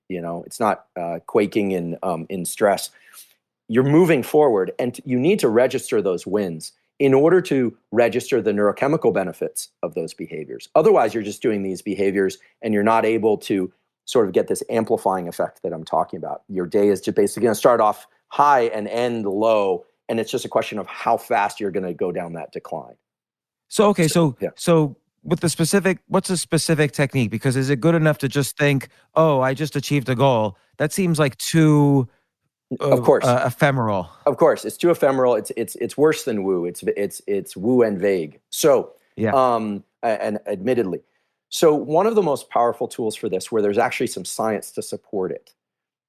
B: it's not quaking in stress. You're moving forward, and you need to register those wins in order to register the neurochemical benefits of those behaviors. Otherwise, you're just doing these behaviors and you're not able to sort of get this amplifying effect that I'm talking about. Your day is just basically going to start off high and end low, and it's just a question of how fast you're going to go down that decline.
C: So with the specific, what's a specific technique? Because is it good enough to just think, oh, I just achieved a goal? That seems like too
B: of course
C: ephemeral.
B: Of course, it's too ephemeral. It's worse than woo. It's woo and vague. So and admittedly, so one of the most powerful tools for this, where there's actually some science to support it,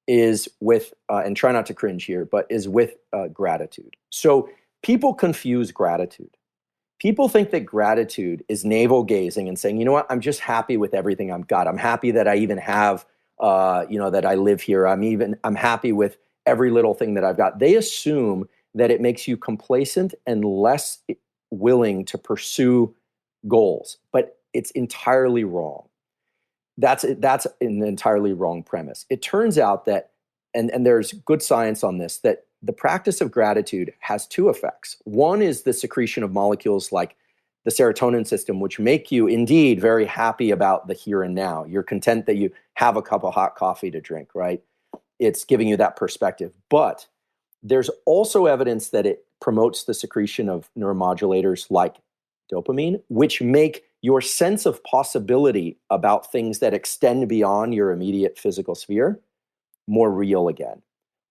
B: is with and try not to cringe here, but is with gratitude. So people confuse gratitude. People think that gratitude is navel gazing and saying, you know what, I'm just happy with everything I've got. I'm happy that I even have, that I live here. I'm happy with every little thing that I've got. They assume that it makes you complacent and less willing to pursue goals, but it's entirely wrong. That's an entirely wrong premise. It turns out that, and there's good science on this, that the practice of gratitude has two effects. One is the secretion of molecules like the serotonin system, which make you indeed very happy about the here and now. You're content that you have a cup of hot coffee to drink, right? It's giving you that perspective. But there's also evidence that it promotes the secretion of neuromodulators like dopamine, which make your sense of possibility about things that extend beyond your immediate physical sphere more real again,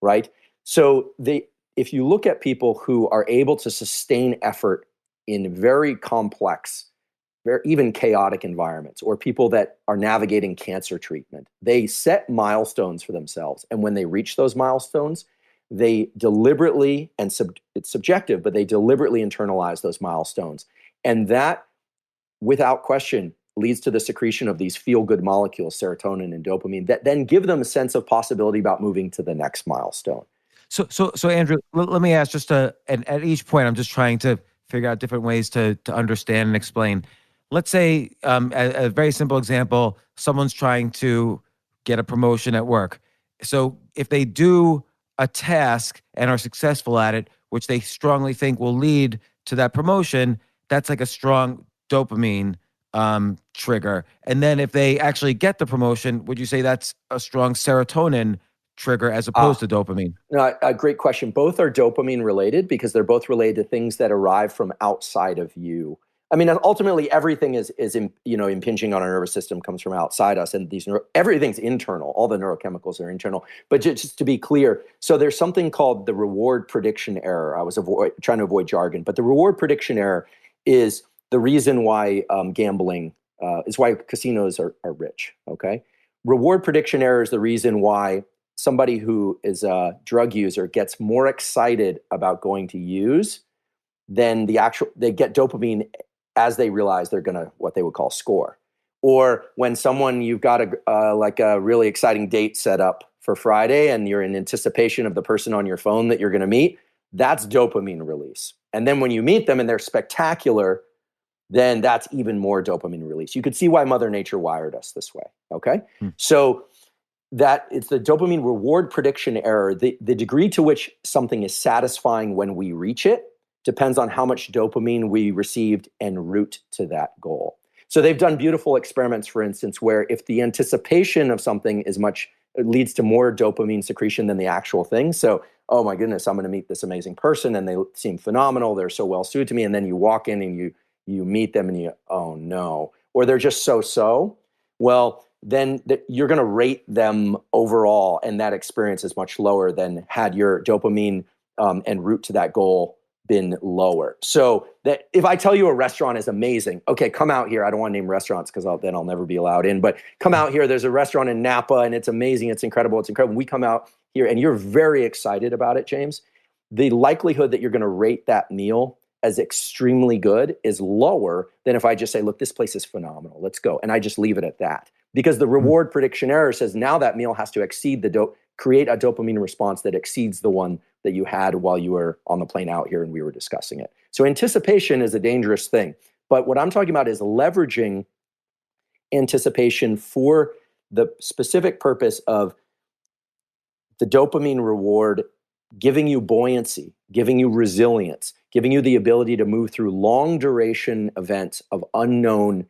B: right? So if you look at people who are able to sustain effort in very complex, even chaotic environments, or people that are navigating cancer treatment, they set milestones for themselves. And when they reach those milestones, they deliberately, and it's subjective, but they deliberately internalize those milestones. And that, without question, leads to the secretion of these feel-good molecules, serotonin and dopamine, that then give them a sense of possibility about moving to the next milestone.
C: So Andrew, let me ask and at each point, I'm just trying to figure out different ways to understand and explain. Let's say a very simple example, someone's trying to get a promotion at work. So if they do a task and are successful at it, which they strongly think will lead to that promotion, that's like a strong dopamine trigger. And then if they actually get the promotion, would you say that's a strong serotonin trigger as opposed to dopamine?
B: No, a great question. Both are dopamine related because they're both related to things that arrive from outside of you. I mean, ultimately, everything is impinging on our nervous system, comes from outside us, and everything's internal. All the neurochemicals are internal. But just to be clear, so there's something called the reward prediction error. I was trying to avoid jargon, but the reward prediction error is the reason why gambling is why casinos are rich. Okay, reward prediction error is the reason why somebody who is a drug user gets more excited about going to use than they get dopamine as they realize they're gonna what they would call score. Or when you've got a really exciting date set up for Friday and you're in anticipation of the person on your phone that you're gonna meet, that's dopamine release. And then when you meet them and they're spectacular, then that's even more dopamine release. You could see why Mother Nature wired us this way, okay? So that it's the dopamine reward prediction error. The degree to which something is satisfying when we reach it depends on how much dopamine we received en route to that goal. So they've done beautiful experiments, for instance, where if the anticipation of something it leads to more dopamine secretion than the actual thing. So, oh my goodness, I'm going to meet this amazing person and they seem phenomenal. They're so well suited to me. And then you walk in and you meet them and oh no, or they're just so. Well, then you're going to rate them overall. And that experience is much lower than had your dopamine en route to that goal been lower. So that if I tell you a restaurant is amazing, okay, come out here. I don't want to name restaurants because then I'll never be allowed in, but come out here. There's a restaurant in Napa and it's amazing. It's incredible. It's incredible. We come out here and you're very excited about it, James. The likelihood that you're going to rate that meal as extremely good is lower than if I just say, look, this place is phenomenal. Let's go. And I just leave it at that. Because the reward prediction error says now that meal has to exceed create a dopamine response that exceeds the one that you had while you were on the plane out here and we were discussing it. So anticipation is a dangerous thing. But what I'm talking about is leveraging anticipation for the specific purpose of the dopamine reward giving you buoyancy, giving you resilience, giving you the ability to move through long duration events of unknown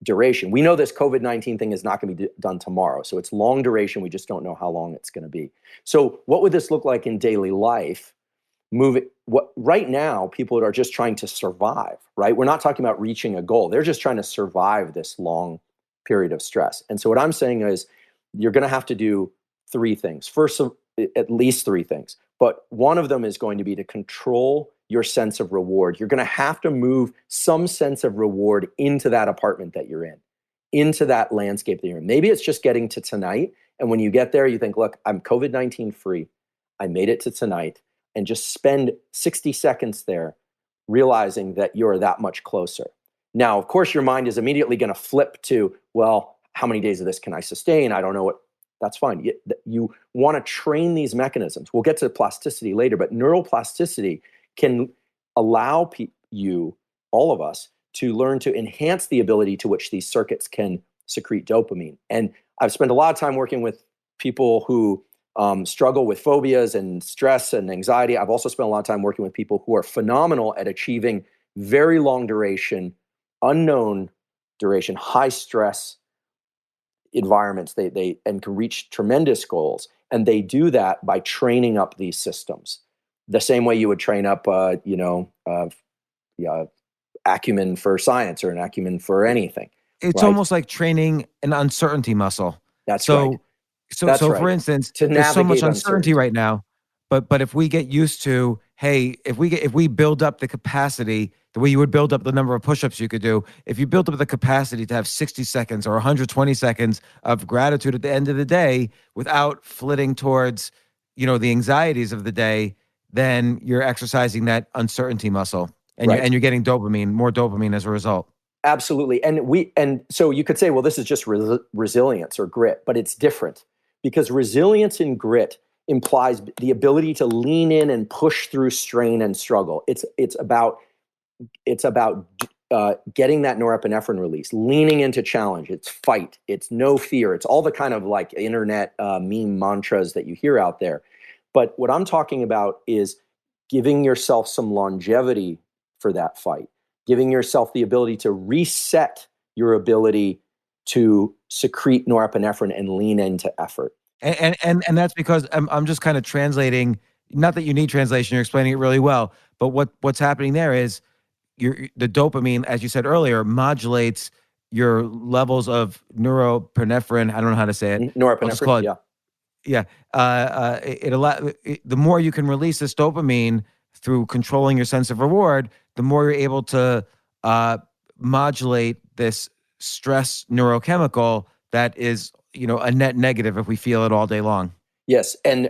B: duration. We know this COVID-19 thing is not going to be done tomorrow. So it's long duration. We just don't know how long it's going to be. So what would this look like in daily life? Right now, people are just trying to survive, right? We're not talking about reaching a goal. They're just trying to survive this long period of stress. And so what I'm saying is you're going to have to do three things. First, at least three things. But one of them is going to be to control your sense of reward. You're going to have to move some sense of reward into that apartment that you're in, into that landscape that you're in. Maybe it's just getting to tonight. And when you get there, you think, look, I'm COVID-19 free. I made it to tonight. And just spend 60 seconds there realizing that you're that much closer. Now, of course, your mind is immediately going to flip to, well, how many days of this can I sustain? I don't know what. That's fine. You want to train these mechanisms. We'll get to plasticity later, but neuroplasticity can allow all of us, to learn to enhance the ability to which these circuits can secrete dopamine. And I've spent a lot of time working with people who struggle with phobias and stress and anxiety. I've also spent a lot of time working with people who are phenomenal at achieving very long duration, unknown duration, high stress environments. They can reach tremendous goals. And they do that by training up these systems. The same way you would train up, acumen for science or an acumen for anything.
C: It's
B: right?
C: almost like training an uncertainty muscle.
B: That's right.
C: So for instance, there's so much uncertainty right now, but if we get used to, hey, if we build up the capacity, the way you would build up the number of push-ups you could do, if you build up the capacity to have 60 seconds or 120 seconds of gratitude at the end of the day without flitting towards, the anxieties of the day, then you're exercising that uncertainty muscle and you're getting more dopamine as a result.
B: Absolutely. And so you could say, well, this is just resilience or grit, but it's different because resilience and grit implies the ability to lean in and push through strain and struggle. It's about getting that norepinephrine release, leaning into challenge. It's fight. It's no fear. It's all the kind of like internet meme mantras that you hear out there. But what I'm talking about is giving yourself some longevity for that fight, giving yourself the ability to reset your ability to secrete norepinephrine and lean into effort.
C: And that's because I'm just kind of translating, not that you need translation, you're explaining it really well, but what's happening there is the dopamine, as you said earlier, modulates your levels of norepinephrine. I don't know how to say it. I'll just call
B: Norepinephrine,
C: it. Yeah. The more you can release this dopamine through controlling your sense of reward, the more you're able to modulate this stress neurochemical that is, a net negative if we feel it all day long.
B: Yes, and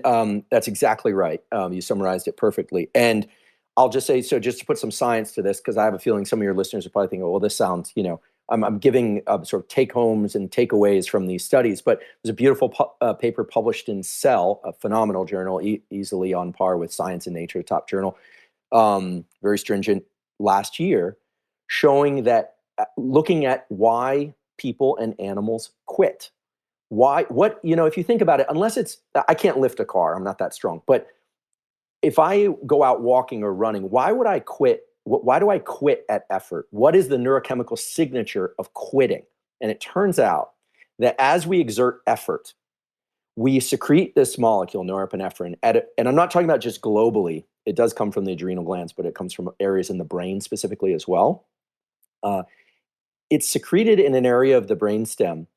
B: that's exactly right. You summarized it perfectly. And I'll just say, so just to put some science to this, because I have a feeling some of your listeners are probably thinking, well, this sounds, I'm giving sort of take-homes and takeaways from these studies, but there's a beautiful paper published in Cell, a phenomenal journal, easily on par with Science and Nature, top journal, very stringent last year, showing that looking at why people and animals quit. If you think about it, unless I can't lift a car, I'm not that strong, but if I go out walking or running, why would I quit? Why do I quit at effort? What is the neurochemical signature of quitting? And it turns out that as we exert effort, we secrete this molecule, norepinephrine, and I'm not talking about just globally. It does come from the adrenal glands, but it comes from areas in the brain specifically as well. It's secreted in an area of the brainstem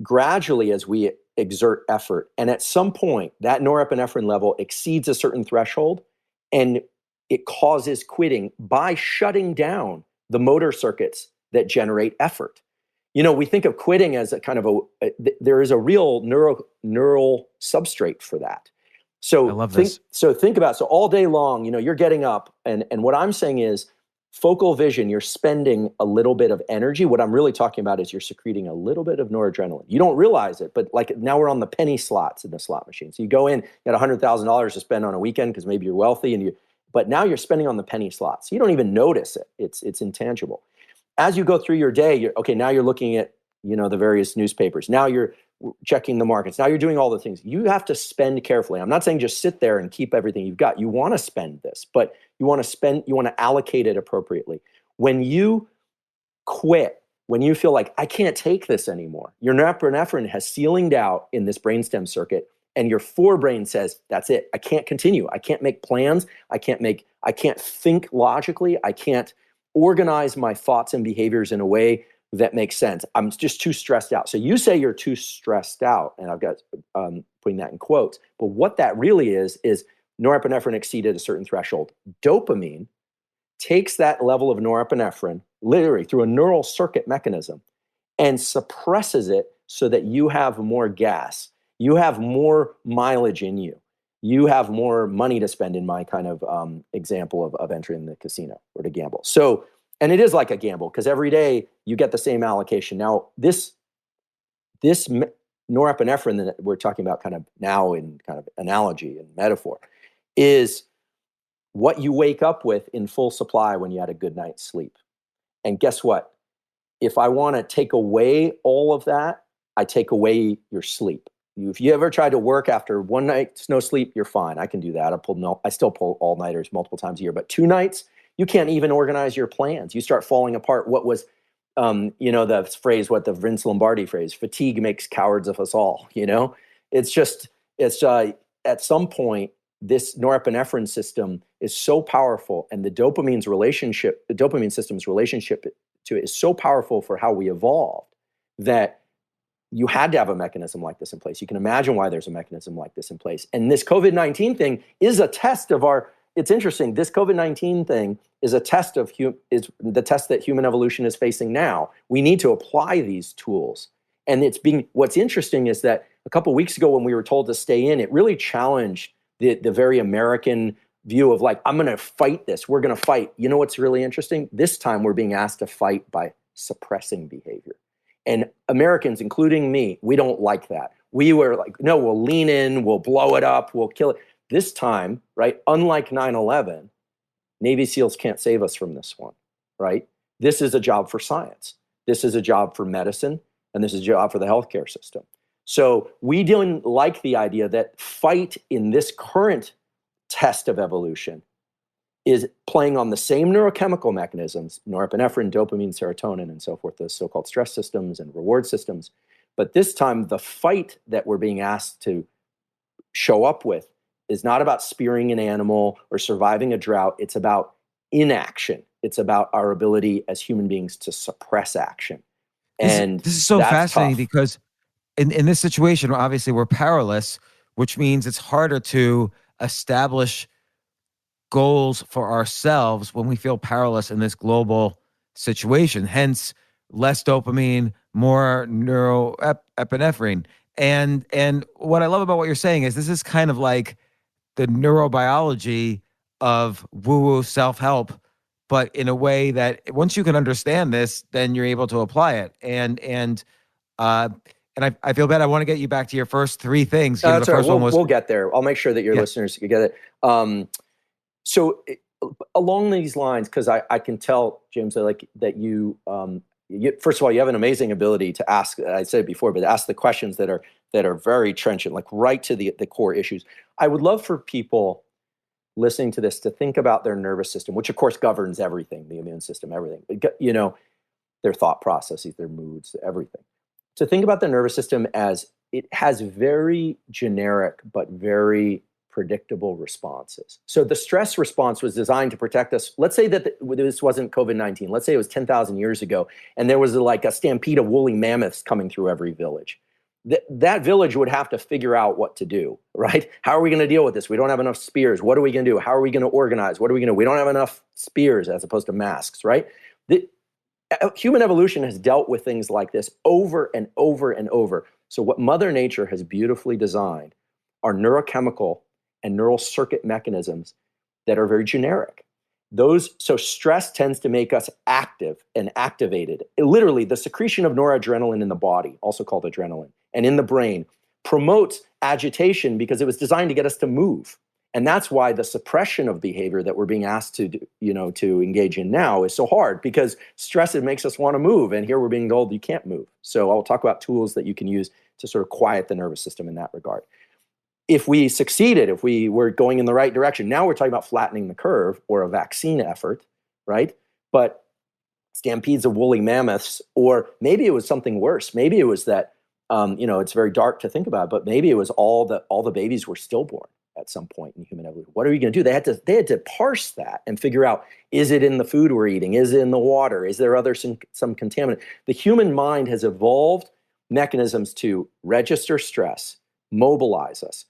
B: gradually as we exert effort. And at some point, that norepinephrine level exceeds a certain threshold, and it causes quitting by shutting down the motor circuits that generate effort. We think of quitting as a kind of there is a real neural substrate for that. So
C: I love this.
B: Think about, so all day long, you're getting up, and what I'm saying is, focal vision, you're spending a little bit of energy. What I'm really talking about is you're secreting a little bit of noradrenaline. You don't realize it, but like now we're on the penny slots in the slot machine. So you go in, you got $100,000 to spend on a weekend because maybe you're wealthy, but now you're spending on the penny slots. You don't even notice it. It's intangible. As you go through your day, now you're looking at, the various newspapers. Now you're checking the markets. Now you're doing all the things. You have to spend carefully. I'm not saying just sit there and keep everything you've got. You want to spend this, but you want to allocate it appropriately. When you quit, when you feel like, I can't take this anymore, your norepinephrine has ceilinged out in this brainstem circuit, and your forebrain says, that's it. I can't continue. I can't make plans. I can't think logically. I can't organize my thoughts and behaviors in a way that makes sense. I'm just too stressed out. So you say you're too stressed out, and I've got putting that in quotes, but what that really is norepinephrine exceeded a certain threshold. Dopamine takes that level of norepinephrine literally through a neural circuit mechanism and suppresses it so that you have more gas, you have more mileage in you, you have more money to spend, in my kind of example of entering the casino or to gamble. So, and it is like a gamble because every day you get the same allocation. Now, this norepinephrine that we're talking about kind of now in kind of analogy and metaphor is what you wake up with in full supply when you had a good night's sleep. And guess what? If I want to take away all of that, I take away your sleep. If you ever tried to work after one night's no sleep, you're fine. I can do that. I still pull all-nighters multiple times a year. But 2 nights, you can't even organize your plans. You start falling apart. What was, the phrase, what the Vince Lombardi phrase, fatigue makes cowards of us all, It's at some point, this norepinephrine system is so powerful, and the dopamine system's relationship to it is so powerful for how we evolved that you had to have a mechanism like this in place. You can imagine why there's a mechanism like this in place. And this COVID-19 thing is a test of it's interesting. This COVID-19 thing is a test is the test that human evolution is facing now. We need to apply these tools. And what's interesting is that a couple of weeks ago when we were told to stay in, it really challenged the very American view of like, I'm going to fight this. We're going to fight. You know what's really interesting? This time we're being asked to fight by suppressing behavior. And Americans, including me, we don't like that. We were like, no, we'll lean in, we'll blow it up, we'll kill it. This time, right, unlike 9/11, Navy SEALs can't save us from this one, right? This is a job for science. This is a job for medicine, and this is a job for the healthcare system. So we didn't like the idea that fight in this current test of evolution is playing on the same neurochemical mechanisms, norepinephrine, dopamine, serotonin, and so forth, the so-called stress systems and reward systems. But this time, the fight that we're being asked to show up with is not about spearing an animal or surviving a drought. It's about inaction. It's about our ability as human beings to suppress action.
C: This,
B: And
C: this is so
B: that's
C: fascinating
B: tough.
C: because in this situation, obviously we're powerless, which means it's harder to establish goals for ourselves when we feel powerless in this global situation. Hence, less dopamine, more neuroepinephrine. And what I love about what you're saying is this is kind of like the neurobiology of woo-woo self-help, but in a way that once you can understand this, then you're able to apply it. Uh I feel bad. I want to get you back to your first three things. You know, the
B: That's all right.
C: first one was
B: We'll get there. I'll make sure that your
C: yeah.
B: listeners can get it. So along these lines, because I can tell, James, that you, first of all, you have an amazing ability to ask. I said it before, but ask the questions that are very trenchant, like right to the core issues. I would love for people listening to this to think about their nervous system, which of course governs everything, the immune system, everything. You know, their thought processes, their moods, everything. To think about the nervous system as it has very generic but very predictable responses. So the stress response was designed to protect us. Let's say that this wasn't COVID-19. Let's say it was 10,000 years ago, and there was like a stampede of woolly mammoths coming through every village. That village would have to figure out what to do, right? How are we going to deal with this? We don't have enough spears. What are we going to do? How are we going to organize? What are we going to do? We don't have enough spears as opposed to masks, right? Human evolution has dealt with things like this over and over and over. So what Mother Nature has beautifully designed are neurochemical and neural circuit mechanisms that are very generic. So stress tends to make us active and activated. Literally, the secretion of noradrenaline in the body, also called adrenaline, and in the brain promotes agitation because it was designed to get us to move. And that's why the suppression of behavior that we're being asked to do, to engage in now is so hard, because stress, it makes us want to move. And here we're being told you can't move. So I'll talk about tools that you can use to sort of quiet the nervous system in that regard. If we succeeded, if we were going in the right direction, now we're talking about flattening the curve or a vaccine effort, right? But stampedes of woolly mammoths, or maybe it was something worse. Maybe it was that, it's very dark to think about, but maybe it was all the babies were stillborn at some point in human evolution. What are we going to do? They had to parse that and figure out, is it in the food we're eating? Is it in the water? Is there some contaminant? The human mind has evolved mechanisms to register stress, mobilize us,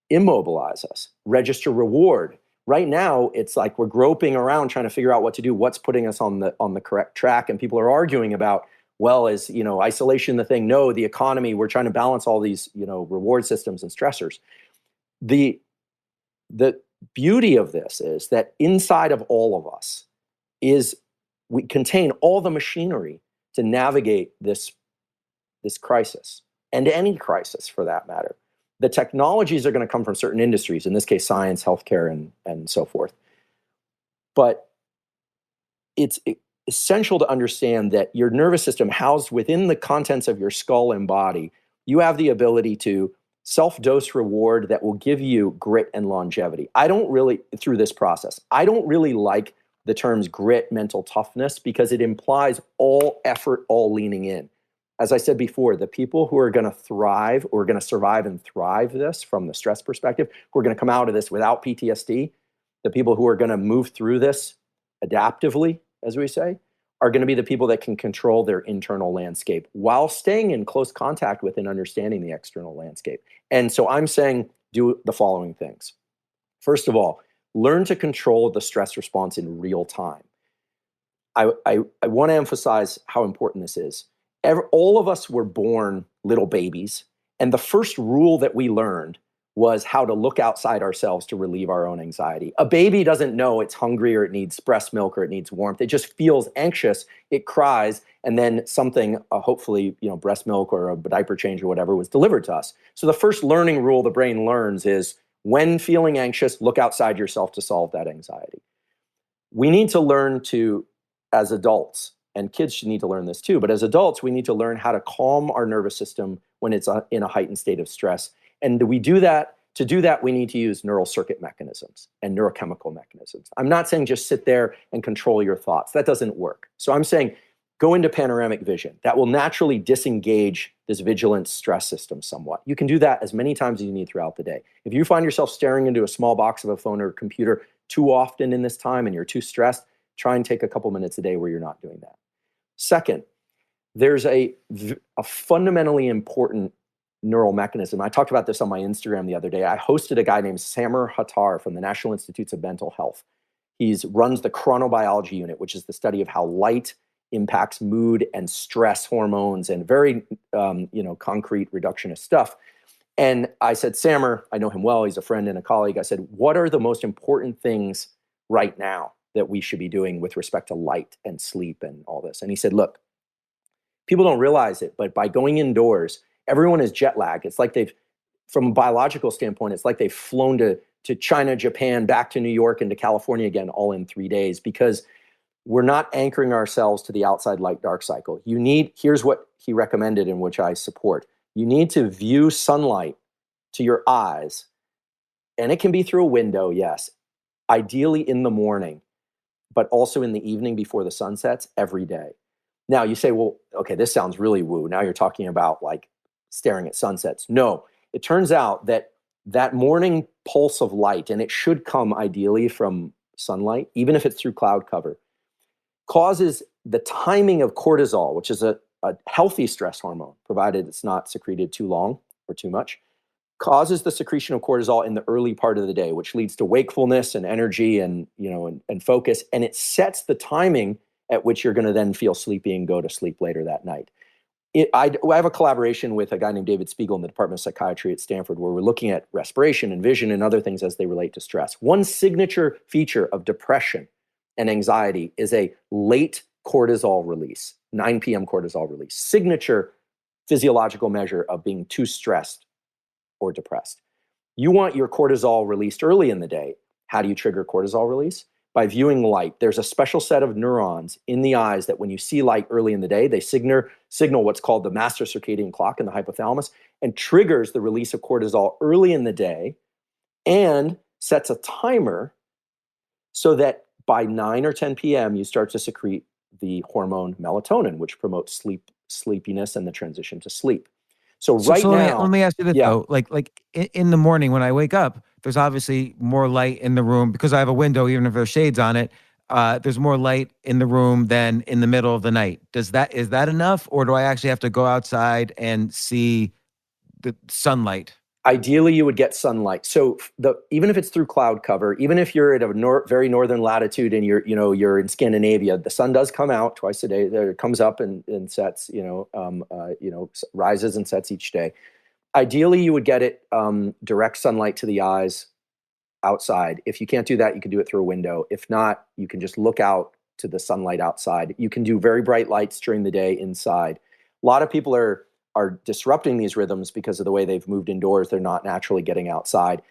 B: immobilize us, register reward. Right now, it's like we're groping around trying to figure out what to do, what's putting us on the correct track. And people are arguing about, well, is isolation the thing? No, the economy, we're trying to balance all these reward systems and stressors. The beauty of this is that inside of all of us we contain all the machinery to navigate this crisis, and any crisis for that matter. The technologies are going to come from certain industries, in this case, science, healthcare, and so forth. But it's essential to understand that your nervous system, housed within the contents of your skull and body, you have the ability to self-dose reward that will give you grit and longevity. Through this process, I don't really like the terms grit, mental toughness, because it implies all effort, all leaning in. As I said before, the people who are going to thrive, or are going to survive and thrive this from the stress perspective, who are going to come out of this without PTSD, the people who are going to move through this adaptively, as we say, are going to be the people that can control their internal landscape while staying in close contact with and understanding the external landscape. And so I'm saying, do the following things. First of all, learn to control the stress response in real time. I want to emphasize how important this is. All of us were born little babies, and the first rule that we learned was how to look outside ourselves to relieve our own anxiety. A baby doesn't know it's hungry, or it needs breast milk, or it needs warmth. It just feels anxious, it cries, and then something, hopefully, breast milk or a diaper change or whatever, was delivered to us. So the first learning rule the brain learns is, when feeling anxious, look outside yourself to solve that anxiety. We need to learn to, as adults, and kids should need to learn this too, but as adults, we need to learn how to calm our nervous system when it's in a heightened state of stress. And we do that. To do that, we need to use neural circuit mechanisms and neurochemical mechanisms. I'm not saying just sit there and control your thoughts. That doesn't work. So I'm saying go into panoramic vision. That will naturally disengage this vigilant stress system somewhat. You can do that as many times as you need throughout the day. If you find yourself staring into a small box of a phone or computer too often in this time and you're too stressed, try and take a couple minutes a day where you're not doing that. Second, there's a fundamentally important neural mechanism. I talked about this on my Instagram the other day. I hosted a guy named Samer Hattar from the National Institutes of Mental Health. He runs the chronobiology unit, which is the study of how light impacts mood and stress hormones and very, concrete reductionist stuff. And I said, Samer, I know him well. He's a friend and a colleague. I said, what are the most important things right now that we should be doing with respect to light and sleep and all this? And he said, look, people don't realize it, but by going indoors, everyone is jet lagged. It's like from a biological standpoint, it's like they've flown to China, Japan, back to New York and to California again, all in 3 days, because we're not anchoring ourselves to the outside light dark cycle. Here's what he recommended, in which I support. You need to view sunlight to your eyes, and it can be through a window, yes, ideally in the morning, but also in the evening before the sun sets every day. Now you say, well, okay, this sounds really woo. Now you're talking about like staring at sunsets. No, it turns out that morning pulse of light, and it should come ideally from sunlight, even if it's through cloud cover, causes the timing of cortisol, which is a healthy stress hormone, provided it's not secreted too long or too much, causes the secretion of cortisol in the early part of the day, which leads to wakefulness and energy and focus. And it sets the timing at which you're going to then feel sleepy and go to sleep later that night. I have a collaboration with a guy named David Spiegel in the Department of Psychiatry at Stanford, where we're looking at respiration and vision and other things as they relate to stress. One signature feature of depression and anxiety is a late cortisol release, 9 p.m. cortisol release, signature physiological measure of being too stressed or depressed. You want your cortisol released early in the day. How do you trigger cortisol release? By viewing light. There's a special set of neurons in the eyes that when you see light early in the day, they signal what's called the master circadian clock in the hypothalamus, and triggers the release of cortisol early in the day and sets a timer so that by 9 or 10 p.m., you start to secrete the hormone melatonin, which promotes sleepiness and the transition to sleep. So now,
C: let me ask you this though, like in the morning when I wake up, there's obviously more light in the room because I have a window, even if there's shades on it. There's more light in the room than in the middle of the night. Is that enough, or do I actually have to go outside and see the sunlight?
B: Ideally, you would get sunlight. So even if it's through cloud cover, even if you're at a very northern latitude and you're in Scandinavia, the sun does come out twice a day. It comes up and sets, rises and sets each day. Ideally, you would get it direct sunlight to the eyes outside. If you can't do that, you can do it through a window. If not, you can just look out to the sunlight outside. You can do very bright lights during the day inside. A lot of people are disrupting these rhythms because of the way they've moved indoors. They're not naturally getting outside.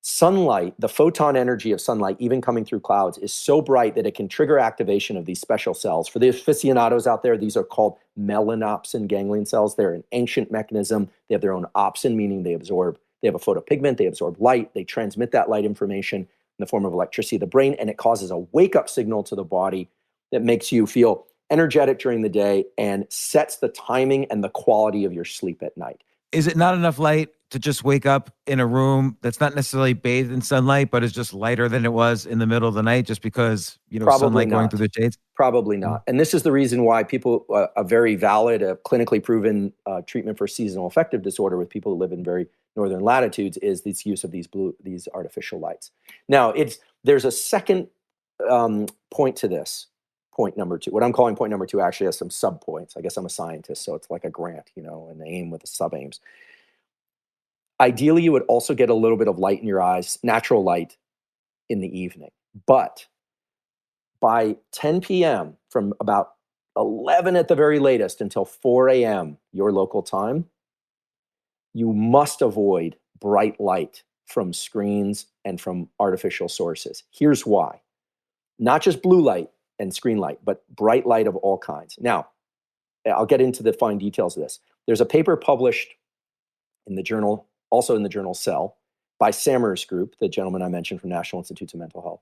B: Sunlight, the photon energy of sunlight, even coming through clouds, is so bright that it can trigger activation of these special cells. For the aficionados out there, these are called melanopsin ganglion cells. They're an ancient mechanism. They have their own opsin, meaning they have a photopigment, they absorb light, they transmit that light information in the form of electricity to the brain, and it causes a wake-up signal to the body that makes you feel energetic during the day and sets the timing and the quality of your sleep at night.
C: Is it not enough light to just wake up in a room that's not necessarily bathed in sunlight, but is just lighter than it was in the middle of the night just because, sunlight going through the shades?
B: Probably not. And this is the reason why people, a very valid, clinically proven treatment for seasonal affective disorder with people who live in very northern latitudes is this use of these artificial lights. Now, there's a second point to this. Point number 2. What I'm calling point number 2 actually has some sub-points. I guess I'm a scientist, so it's like a grant, an aim with the sub-aims. Ideally, you would also get a little bit of light in your eyes, natural light, in the evening. But by 10 p.m., from about 11 at the very latest until 4 a.m., your local time, you must avoid bright light from screens and from artificial sources. Here's why. Not just blue light and screen light, but bright light of all kinds. Now, I'll get into the fine details of this. There's a paper published in the journal, also in the journal Cell, by Samer's group, the gentleman I mentioned from National Institutes of Mental Health,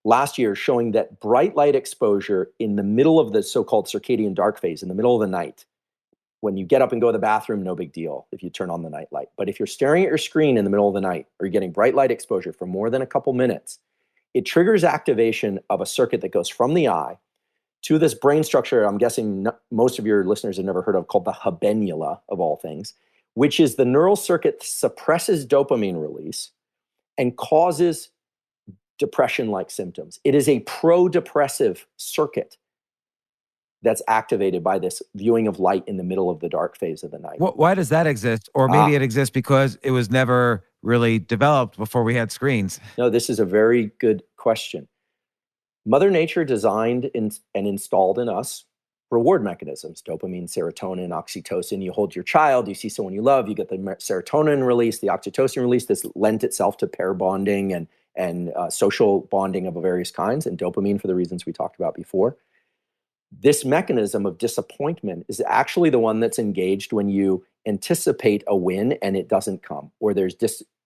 B: last year, showing that bright light exposure in the middle of the so-called circadian dark phase, in the middle of the night, when you get up and go to the bathroom, no big deal if you turn on the night light. But if you're staring at your screen in the middle of the night, or you're getting bright light exposure for more than a couple minutes, It triggers activation of a circuit that goes from the eye to this brain structure I'm guessing most of your listeners have never heard of, called the habenula, of all things, which is the neural circuit that suppresses dopamine release and causes depression-like symptoms. It is a pro-depressive circuit that's activated by this viewing of light in the middle of the dark phase of the night.
C: Why does that exist? Or maybe it exists because it was never really developed before we had screens.
B: No, this is a very good question. Mother Nature designed and installed in us reward mechanisms: dopamine, serotonin, oxytocin. You hold your child, you see someone you love, you get the serotonin release, the oxytocin release. This lent itself to pair bonding and social bonding of various kinds, and dopamine for the reasons we talked about before. This mechanism of disappointment is actually the one that's engaged when you anticipate a win and it doesn't come, or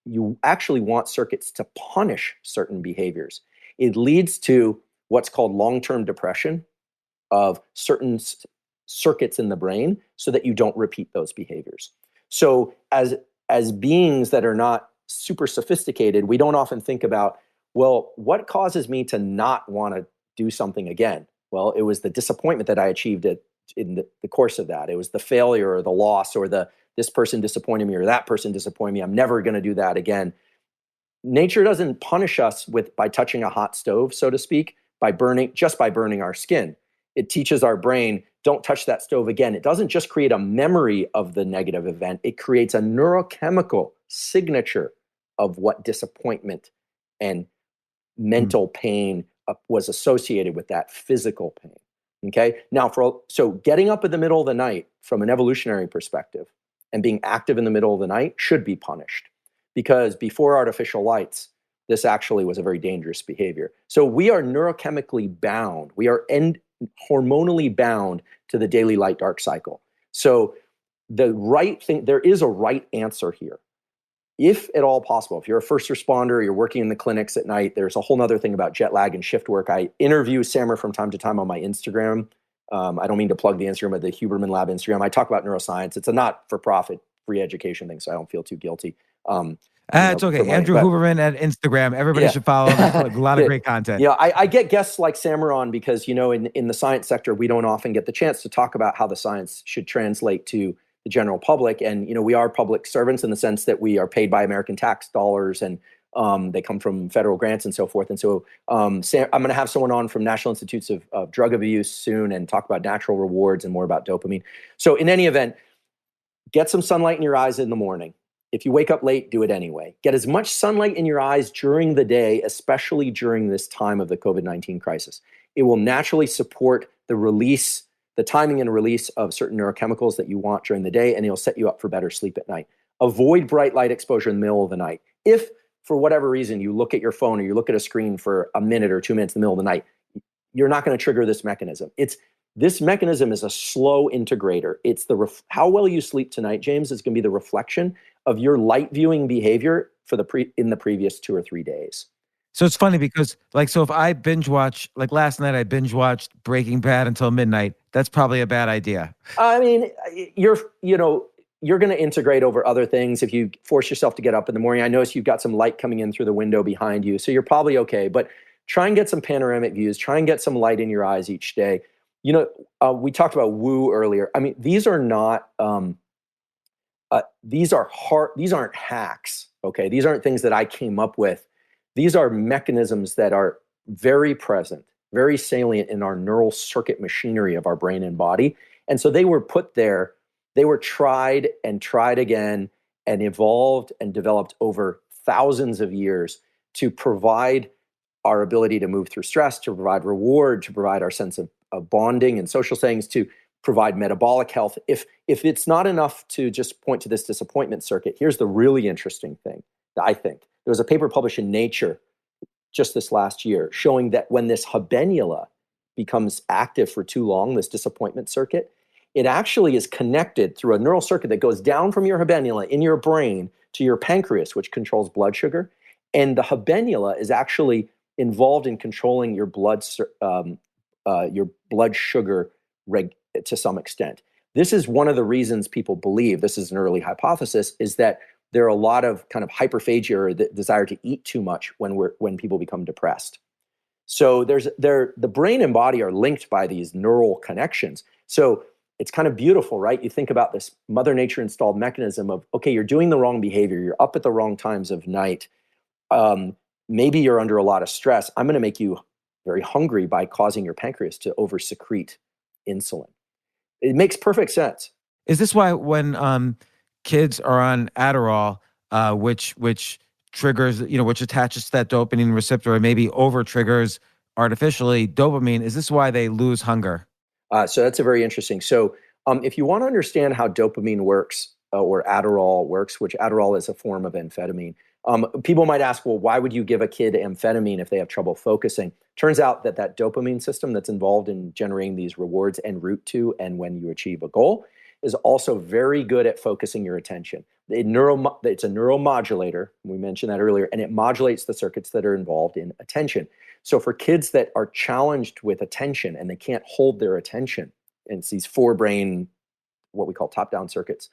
B: you actually want circuits to punish certain behaviors. It leads to what's called long-term depression of certain circuits in the brain so that you don't repeat those behaviors. So as beings that are not super sophisticated, we don't often think about, well, what causes me to not want to do something again? Well, it was the disappointment that I achieved in the course of that. It was the failure or the loss or this person disappointed me or that person disappointed me. I'm never going to do that again. Nature doesn't punish us by touching a hot stove, so to speak, by burning our skin. It teaches our brain, don't touch that stove again. It doesn't just create a memory of the negative event. It creates a neurochemical signature of what disappointment and mental pain was associated with that physical pain. Okay. Now, so getting up in the middle of the night from an evolutionary perspective and being active in the middle of the night should be punished, because before artificial lights, this actually was a very dangerous behavior. So we are neurochemically bound. We are hormonally bound to the daily light dark cycle. So the right thing, there is a right answer here. If at all possible, if you're a first responder, you're working in the clinics at night, there's a whole nother thing about jet lag and shift work. I interview Samer from time to time on my Instagram. I don't mean to plug the Instagram, but the Huberman Lab Instagram. I talk about neuroscience. It's a not-for-profit free education thing, so I don't feel too guilty.
C: It's okay. Andrew Huberman at Instagram. Everybody should follow him. There's a lot of great content.
B: Yeah, I get guests like Samer on because, in the science sector, we don't often get the chance to talk about how the science should translate to the general public. And, we are public servants in the sense that we are paid by American tax dollars and they come from federal grants and so forth. And so I'm going to have someone on from National Institutes of Drug Abuse soon and talk about natural rewards and more about dopamine. So in any event, get some sunlight in your eyes in the morning. If you wake up late, do it anyway. Get as much sunlight in your eyes during the day, especially during this time of the COVID-19 crisis. It will naturally support the timing and release of certain neurochemicals that you want during the day, and it'll set you up for better sleep at night. Avoid bright light exposure in the middle of the night. If, for whatever reason, you look at your phone or you look at a screen for a minute or 2 minutes in the middle of the night, you're not going to trigger this mechanism. This mechanism is a slow integrator. It's how well you sleep tonight, James, is going to be the reflection of your light viewing behavior in the previous 2 or 3 days.
C: So it's funny because, so if I binge watch, last night I binge watched Breaking Bad until midnight, that's probably a bad idea.
B: I mean, you're going to integrate over other things if you force yourself to get up in the morning. I notice you've got some light coming in through the window behind you, so you're probably okay. But try and get some panoramic views. Try and get some light in your eyes each day. We talked about woo earlier. I mean, these are not. These aren't hacks. Okay, these aren't things that I came up with. These are mechanisms that are very present, very salient in our neural circuit machinery of our brain and body. And so they were put there, they were tried and tried again and evolved and developed over thousands of years to provide our ability to move through stress, to provide reward, to provide our sense of bonding and social things, to provide metabolic health. If it's not enough to just point to this disappointment circuit, here's the really interesting thing that I think. There was a paper published in Nature just this last year showing that when this habenula becomes active for too long, this disappointment circuit, it actually is connected through a neural circuit that goes down from your habenula in your brain to your pancreas, which controls blood sugar. And the habenula is actually involved in controlling your blood sugar to some extent. This is one of the reasons people believe, this is an early hypothesis, is that there are a lot of kind of hyperphagia, or the desire to eat too much when people become depressed. So the brain and body are linked by these neural connections. So it's kind of beautiful, right? You think about this Mother Nature installed mechanism of, okay, you're doing the wrong behavior. You're up at the wrong times of night. Maybe you're under a lot of stress. I'm going to make you very hungry by causing your pancreas to oversecrete insulin. It makes perfect sense.
C: Is this why when kids are on Adderall, which triggers, which attaches to that dopamine receptor and maybe over triggers artificially dopamine, is this why they lose hunger?
B: So that's a very interesting. So if you want to understand how dopamine works or Adderall works, which Adderall is a form of amphetamine, people might ask, well, why would you give a kid amphetamine if they have trouble focusing? Turns out that dopamine system that's involved in generating these rewards en route to and when you achieve a goal is also very good at focusing your attention. It's a neuromodulator. We mentioned that earlier, and it modulates the circuits that are involved in attention. So for kids that are challenged with attention and they can't hold their attention, and it's these forebrain, what we call top-down circuits,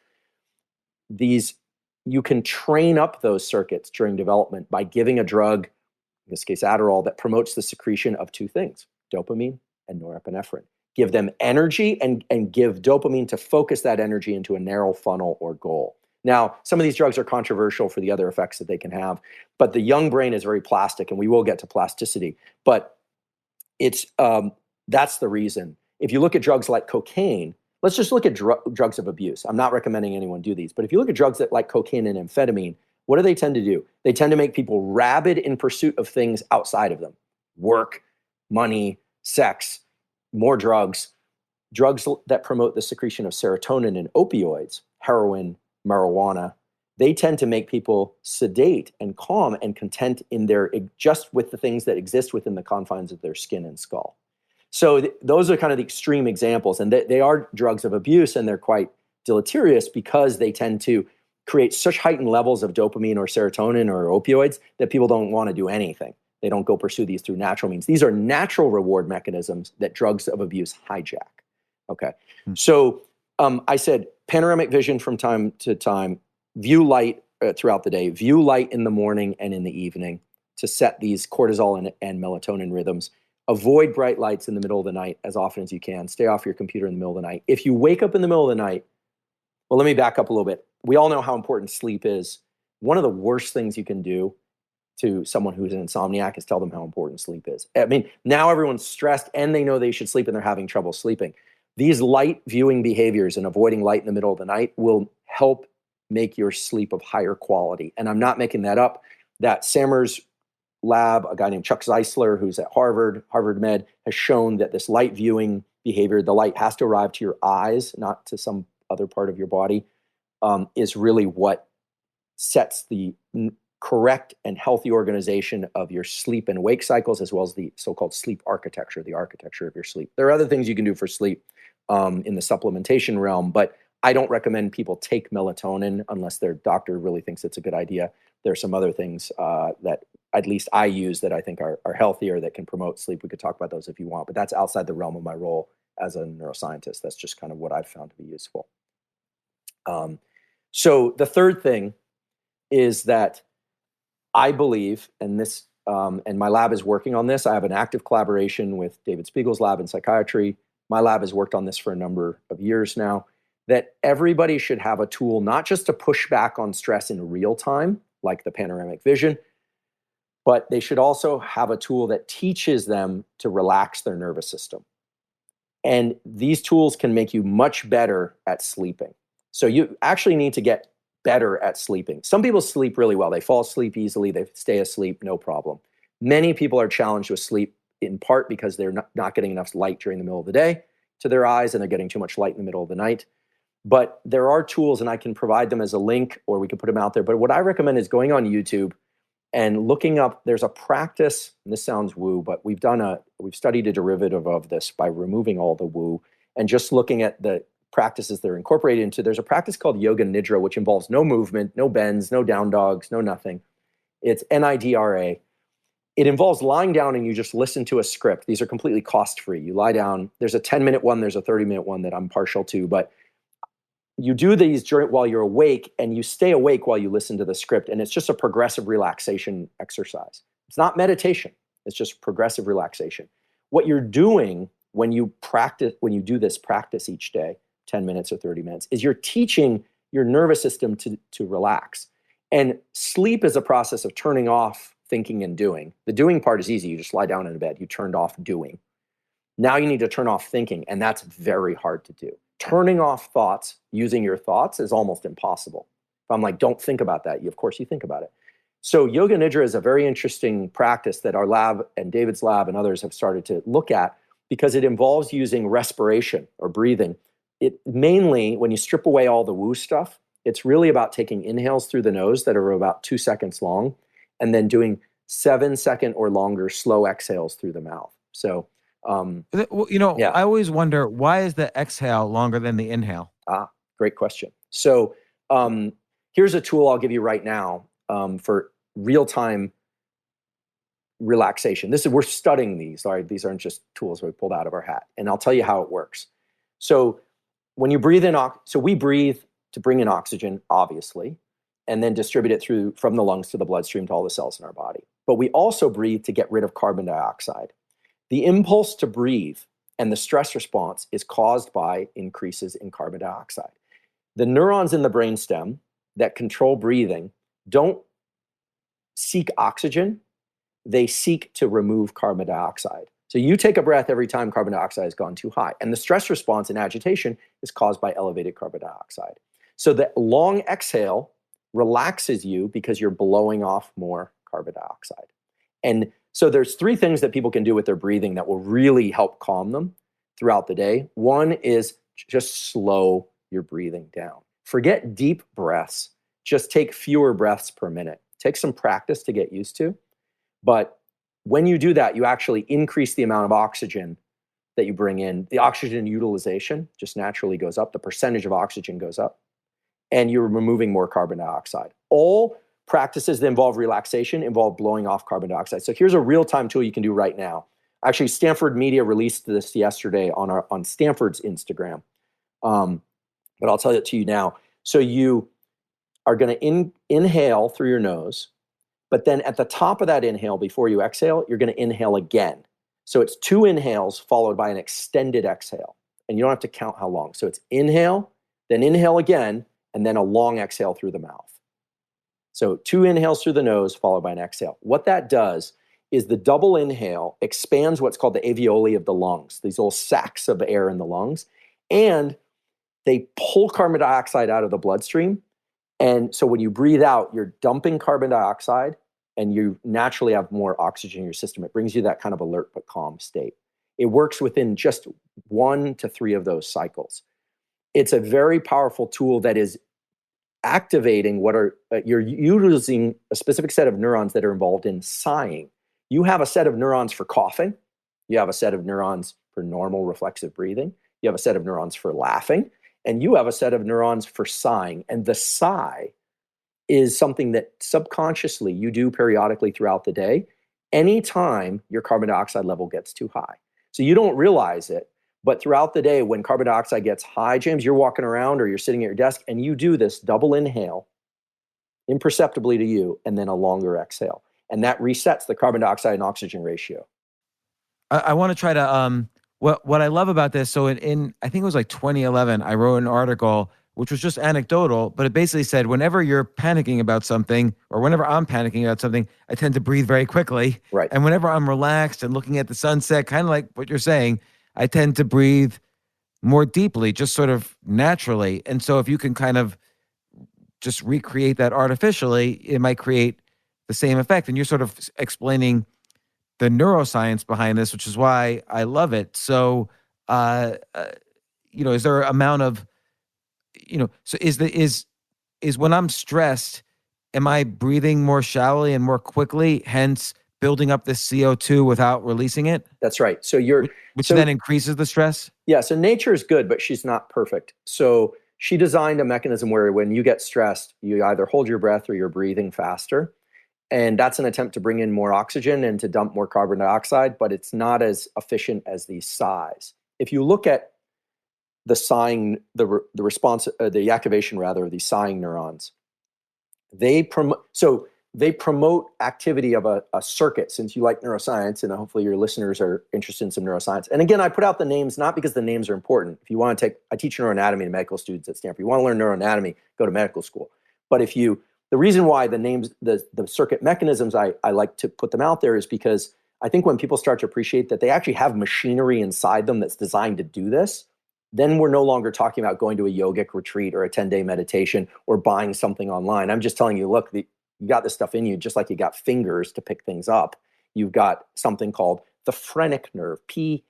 B: you can train up those circuits during development by giving a drug, in this case Adderall, that promotes the secretion of two things, dopamine and norepinephrine. Give them energy and give dopamine to focus that energy into a narrow funnel or goal. Now, some of these drugs are controversial for the other effects that they can have, but the young brain is very plastic, and we will get to plasticity. But it's that's the reason. If you look at drugs like cocaine, let's just look at drugs of abuse. I'm not recommending anyone do these, but if you look at drugs like cocaine and amphetamine, what do they tend to do? They tend to make people rabid in pursuit of things outside of them: work, money, sex, more drugs that promote the secretion of serotonin and opioids, heroin, marijuana. They tend to make people sedate and calm and content in just with the things that exist within the confines of their skin and skull. So those are kind of the extreme examples, and they are drugs of abuse, and they're quite deleterious because they tend to create such heightened levels of dopamine or serotonin or opioids that people don't want to do anything. They don't go pursue these through natural means. These are natural reward mechanisms that drugs of abuse hijack. Okay. So I said panoramic vision from time to time, view light throughout the day, view light in the morning and in the evening to set these cortisol and melatonin rhythms. Avoid bright lights in the middle of the night as often as you can. Stay off your computer in the middle of the night. If you wake up in the middle of the night, well, let me back up a little bit. We all know how important sleep is. One of the worst things you can do to someone who's an insomniac is tell them how important sleep is. I mean, now everyone's stressed and they know they should sleep and they're having trouble sleeping. These light viewing behaviors and avoiding light in the middle of the night will help make your sleep of higher quality. And I'm not making that up. That Sammers lab, a guy named Chuck Zeisler, who's at Harvard Med, has shown that this light viewing behavior, the light has to arrive to your eyes, not to some other part of your body, is really what sets the correct and healthy organization of your sleep and wake cycles, as well as the so-called sleep architecture, the architecture of your sleep. There are other things you can do for sleep in the supplementation realm, but I don't recommend people take melatonin unless their doctor really thinks it's a good idea. There are some other things that at least I use that I think are healthier that can promote sleep. We could talk about those if you want, but that's outside the realm of my role as a neuroscientist. That's just kind of what I've found to be useful. So the third thing is that I believe, and my lab is working on this. I have an active collaboration with David Spiegel's lab in psychiatry. My lab has worked on this for a number of years now, that everybody should have a tool, not just to push back on stress in real time, like the panoramic vision, but they should also have a tool that teaches them to relax their nervous system. And these tools can make you much better at sleeping. So you actually need to get better at sleeping. Some people sleep really well. They fall asleep easily. They stay asleep, no problem. Many people are challenged with sleep in part because they're not getting enough light during the middle of the day to their eyes, and they're getting too much light in the middle of the night. But there are tools, and I can provide them as a link, or we can put them out there. But what I recommend is going on YouTube and looking up, there's a practice, and this sounds woo, but we've studied a derivative of this by removing all the woo and just looking at the practices that are incorporated into. There's a practice called Yoga Nidra, which involves no movement, no bends, no down dogs, no nothing. It's NIDRA. It involves lying down and you just listen to a script. These are completely cost-free. You lie down. There's a 10-minute one. There's a 30-minute one that I'm partial to, but you do these while you're awake, and you stay awake while you listen to the script. And it's just a progressive relaxation exercise. It's not meditation. It's just progressive relaxation. What you're doing when you do this practice each day, 10 minutes or 30 minutes, is you're teaching your nervous system to relax. And sleep is a process of turning off thinking and doing. The doing part is easy. You just lie down in a bed. You turned off doing. Now you need to turn off thinking, and that's very hard to do. Turning off thoughts using your thoughts is almost impossible. If I'm like, don't think about that, of course you think about it. So Yoga Nidra is a very interesting practice that our lab and David's lab and others have started to look at, because it involves using respiration or breathing. It mainly, when you strip away all the woo stuff, it's really about taking inhales through the nose that are about 2 seconds long, and then doing 7-second or longer slow exhales through the mouth. So,
C: I always wonder, why is the exhale longer than the inhale?
B: Great question. So here's a tool I'll give you right now for real-time relaxation. We're studying these. All right, these aren't just tools we pulled out of our hat. And I'll tell you how it works. So when you breathe in, so we breathe to bring in oxygen, obviously, and then distribute it from the lungs to the bloodstream to all the cells in our body. But we also breathe to get rid of carbon dioxide. The impulse to breathe and the stress response is caused by increases in carbon dioxide. The neurons in the brainstem that control breathing don't seek oxygen, they seek to remove carbon dioxide. So you take a breath every time carbon dioxide has gone too high. And the stress response and agitation is caused by elevated carbon dioxide. So the long exhale relaxes you because you're blowing off more carbon dioxide. And so there's 3 things that people can do with their breathing that will really help calm them throughout the day. One is just slow your breathing down. Forget deep breaths. Just take fewer breaths per minute. Take some practice to get used to. But when you do that, you actually increase the amount of oxygen that you bring in. The oxygen utilization just naturally goes up. The percentage of oxygen goes up. And you're removing more carbon dioxide. All practices that involve relaxation involve blowing off carbon dioxide. So here's a real-time tool you can do right now. Actually, Stanford Media released this yesterday on Stanford's Instagram. But I'll tell it to you now. So you are going to inhale through your nose, but then at the top of that inhale, before you exhale, you're going to inhale again. So it's 2 inhales followed by an extended exhale. And you don't have to count how long. So it's inhale, then inhale again, and then a long exhale through the mouth. So 2 inhales through the nose followed by an exhale. What that does is the double inhale expands what's called the alveoli of the lungs, these little sacs of air in the lungs, and they pull carbon dioxide out of the bloodstream. And so when you breathe out, you're dumping carbon dioxide, and you naturally have more oxygen in your system. It brings you that kind of alert but calm state. It works within just 1 to 3 of those cycles. It's a very powerful tool that is activating you're using a specific set of neurons that are involved in sighing. You have a set of neurons for coughing. You have a set of neurons for normal reflexive breathing. You have a set of neurons for laughing. And you have a set of neurons for sighing. And the sigh is something that subconsciously you do periodically throughout the day, anytime your carbon dioxide level gets too high. So you don't realize it, but throughout the day, when carbon dioxide gets high, James, you're walking around or you're sitting at your desk and you do this double inhale imperceptibly to you, and then a longer exhale. And that resets the carbon dioxide and oxygen ratio.
C: I want to try to, what I love about this, so in I think it was like 2011, I wrote an article, which was just anecdotal, but it basically said, whenever you're panicking about something, or whenever I'm panicking about something, I tend to breathe very quickly.
B: Right.
C: And whenever I'm relaxed and looking at the sunset, kind of like what you're saying, I tend to breathe more deeply, just sort of naturally. And so if you can kind of just recreate that artificially, it might create the same effect. And you're sort of explaining the neuroscience behind this, which is why I love it. So, is there an amount of, so is when I'm stressed, am I breathing more shallowly and more quickly, hence building up this CO2 without releasing it?
B: That's right. So
C: which then increases the stress?
B: Yeah, so nature is good, but she's not perfect. So she designed a mechanism where when you get stressed, you either hold your breath or you're breathing faster. And that's an attempt to bring in more oxygen and to dump more carbon dioxide, but it's not as efficient as these sighs. If you look at the activation rather of these sighing neurons. They promote activity of a circuit, since you like neuroscience, and hopefully your listeners are interested in some neuroscience. And again, I put out the names not because the names are important. If you want to I teach neuroanatomy to medical students at Stanford. You want to learn neuroanatomy, go to medical school. But the reason why the names, the circuit mechanisms, I like to put them out there is because I think when people start to appreciate that they actually have machinery inside them that's designed to do this, then we're no longer talking about going to a yogic retreat or a 10-day meditation or buying something online. I'm just telling you, look, you got this stuff in you, just like you got fingers to pick things up. You've got something called the phrenic nerve, P-H-R-E-N-I-C.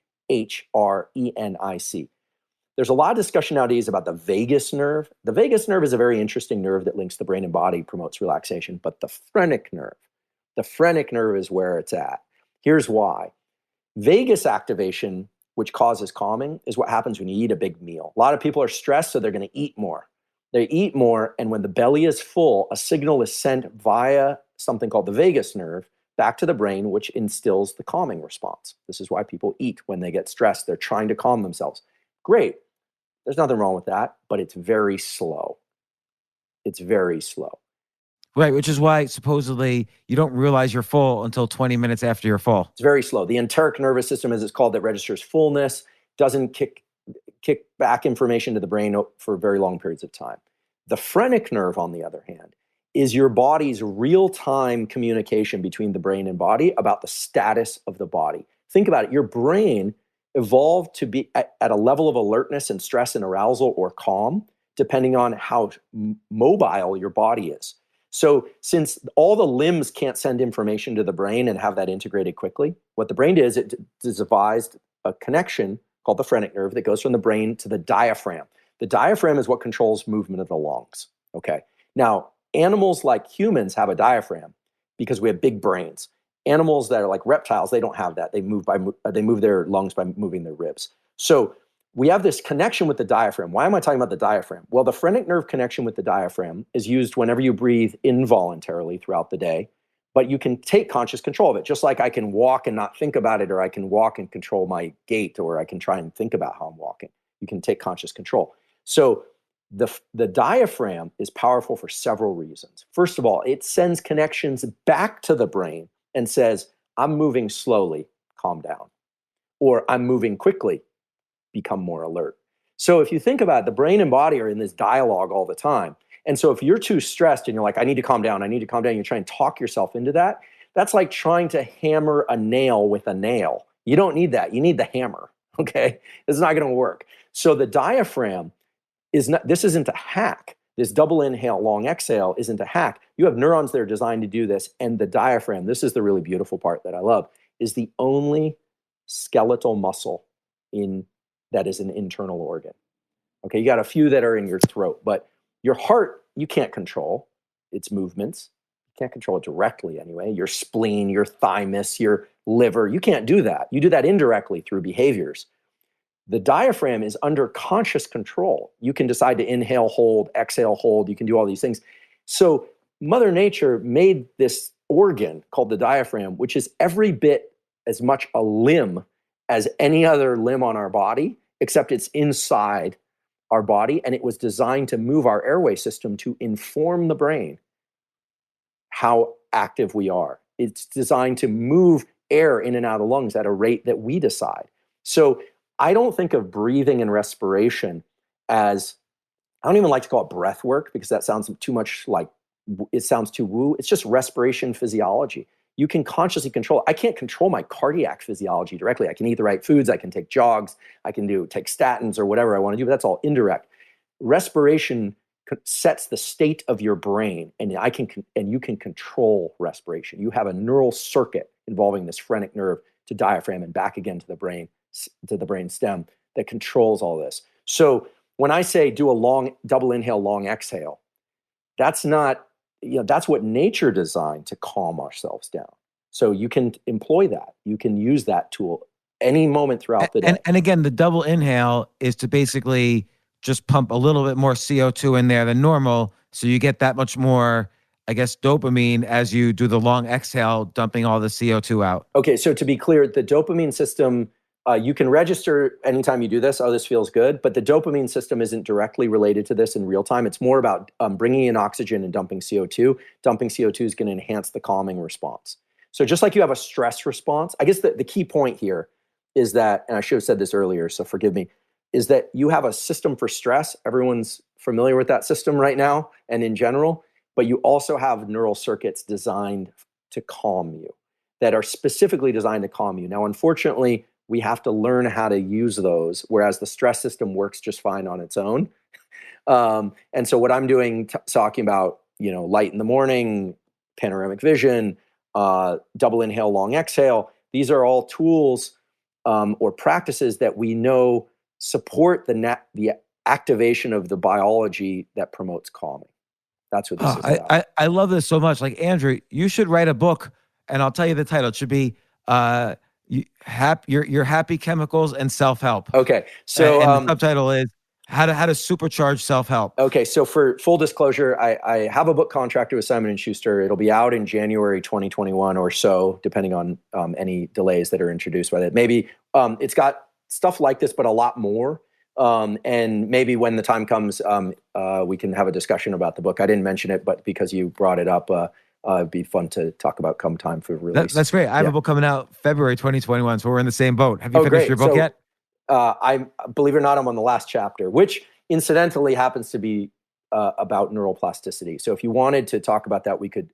B: There's a lot of discussion nowadays about the vagus nerve. The vagus nerve is a very interesting nerve that links the brain and body, promotes relaxation, but the phrenic nerve is where it's at. Here's why. Vagus activation, which causes calming, is what happens when you eat a big meal. A lot of people are stressed, so they're going to eat more. They eat more, and when the belly is full, a signal is sent via something called the vagus nerve back to the brain, which instills the calming response. This is why people eat when they get stressed. They're trying to calm themselves. Great. There's nothing wrong with that, but it's very slow. It's very slow.
C: Right, which is why supposedly you don't realize you're full until 20 minutes after you're full.
B: It's very slow. The enteric nervous system, as it's called, that registers fullness, doesn't kick back information to the brain for very long periods of time. The phrenic nerve, on the other hand, is your body's real-time communication between the brain and body about the status of the body. Think about it. Your brain evolved to be at a level of alertness and stress and arousal or calm, depending on how mobile your body is. So since all the limbs can't send information to the brain and have that integrated quickly, what the brain did is it devised a connection called the phrenic nerve that goes from the brain to the diaphragm. The diaphragm is what controls movement of the lungs. Okay. Now, animals like humans have a diaphragm because we have big brains. Animals that are like reptiles, they don't have that. They move their lungs by moving their ribs. So we have this connection with the diaphragm. Why am I talking about the diaphragm? Well, the phrenic nerve connection with the diaphragm is used whenever you breathe involuntarily throughout the day, but you can take conscious control of it. Just like I can walk and not think about it, or I can walk and control my gait, or I can try and think about how I'm walking. You can take conscious control. So the diaphragm is powerful for several reasons. First of all, it sends connections back to the brain and says, I'm moving slowly, calm down. Or I'm moving quickly, become more alert. So if you think about it, the brain and body are in this dialogue all the time. And so if you're too stressed and you're like, I need to calm down, you try and talk yourself into that. That's like trying to hammer a nail with a nail. You don't need that. You need the hammer, okay? It's not going to work. So the diaphragm this isn't a hack. This double inhale, long exhale isn't a hack. You have neurons that are designed to do this. And the diaphragm, this is the really beautiful part that I love, is the only skeletal muscle that is an internal organ. Okay, you got a few that are in your throat, but your heart, you can't control its movements. You can't control it directly anyway. Your spleen, your thymus, your liver, you can't do that. You do that indirectly through behaviors. The diaphragm is under conscious control. You can decide to inhale, hold, exhale, hold. You can do all these things. So Mother Nature made this organ called the diaphragm, which is every bit as much a limb as any other limb on our body, except it's inside our body, and it was designed to move our airway system to inform the brain how active we are. It's designed to move air in and out of the lungs at a rate that we decide. So I don't think of breathing and respiration as, I don't even like to call it breath work because that sounds too much like, it sounds too woo. It's just respiration physiology. You can consciously control it. I can't control my cardiac physiology directly. I can eat the right foods. I can take jogs. I can take statins or whatever I want to do, but that's all indirect. Respiration sets the state of your brain, and you can control respiration. You have a neural circuit involving this phrenic nerve to diaphragm and back again to the brain stem that controls all this. So when I say do a long double inhale, long exhale, that's not, that's what nature designed to calm ourselves down. So you can employ that. You can use that tool any moment throughout the day.
C: And again, the double inhale is to basically just pump a little bit more CO2 in there than normal. So you get that much more, I guess, dopamine as you do the long exhale, dumping all the CO2 out.
B: Okay, so to be clear, the dopamine system You can register anytime you do this. Oh, this feels good. But the dopamine system isn't directly related to this in real time. It's more about bringing in oxygen and dumping CO2. Dumping CO2 is going to enhance the calming response. So just like you have a stress response, I guess the key point here is that, and I should have said this earlier, so forgive me, is that you have a system for stress. Everyone's familiar with that system right now and in general, but you also have neural circuits designed to calm you, that are specifically designed to calm you. Now, unfortunately, we have to learn how to use those, whereas the stress system works just fine on its own. And so what I'm doing, talking about, light in the morning, panoramic vision, double inhale, long exhale, these are all tools or practices that we know support the activation of the biology that promotes calming. That's what this is about.
C: I love this so much. Like, Andrew, you should write a book, and I'll tell you the title. It should be your happy chemicals and self-help.
B: Okay. So
C: and the subtitle is how to supercharge self-help.
B: Okay. So for full disclosure, I have a book contracted with Simon & Schuster. It'll be out in January 2021 or so, depending on any delays that are introduced by that. Maybe it's got stuff like this, but a lot more. And maybe when the time comes, we can have a discussion about the book. I didn't mention it, but because you brought it up, it'd be fun to talk about come time for release.
C: That's great. I have a book coming out February 2021, so we're in the same boat. Have you finished your book yet?
B: Believe it or not, I'm on the last chapter, which incidentally happens to be about neuroplasticity. So if you wanted to talk about that, we could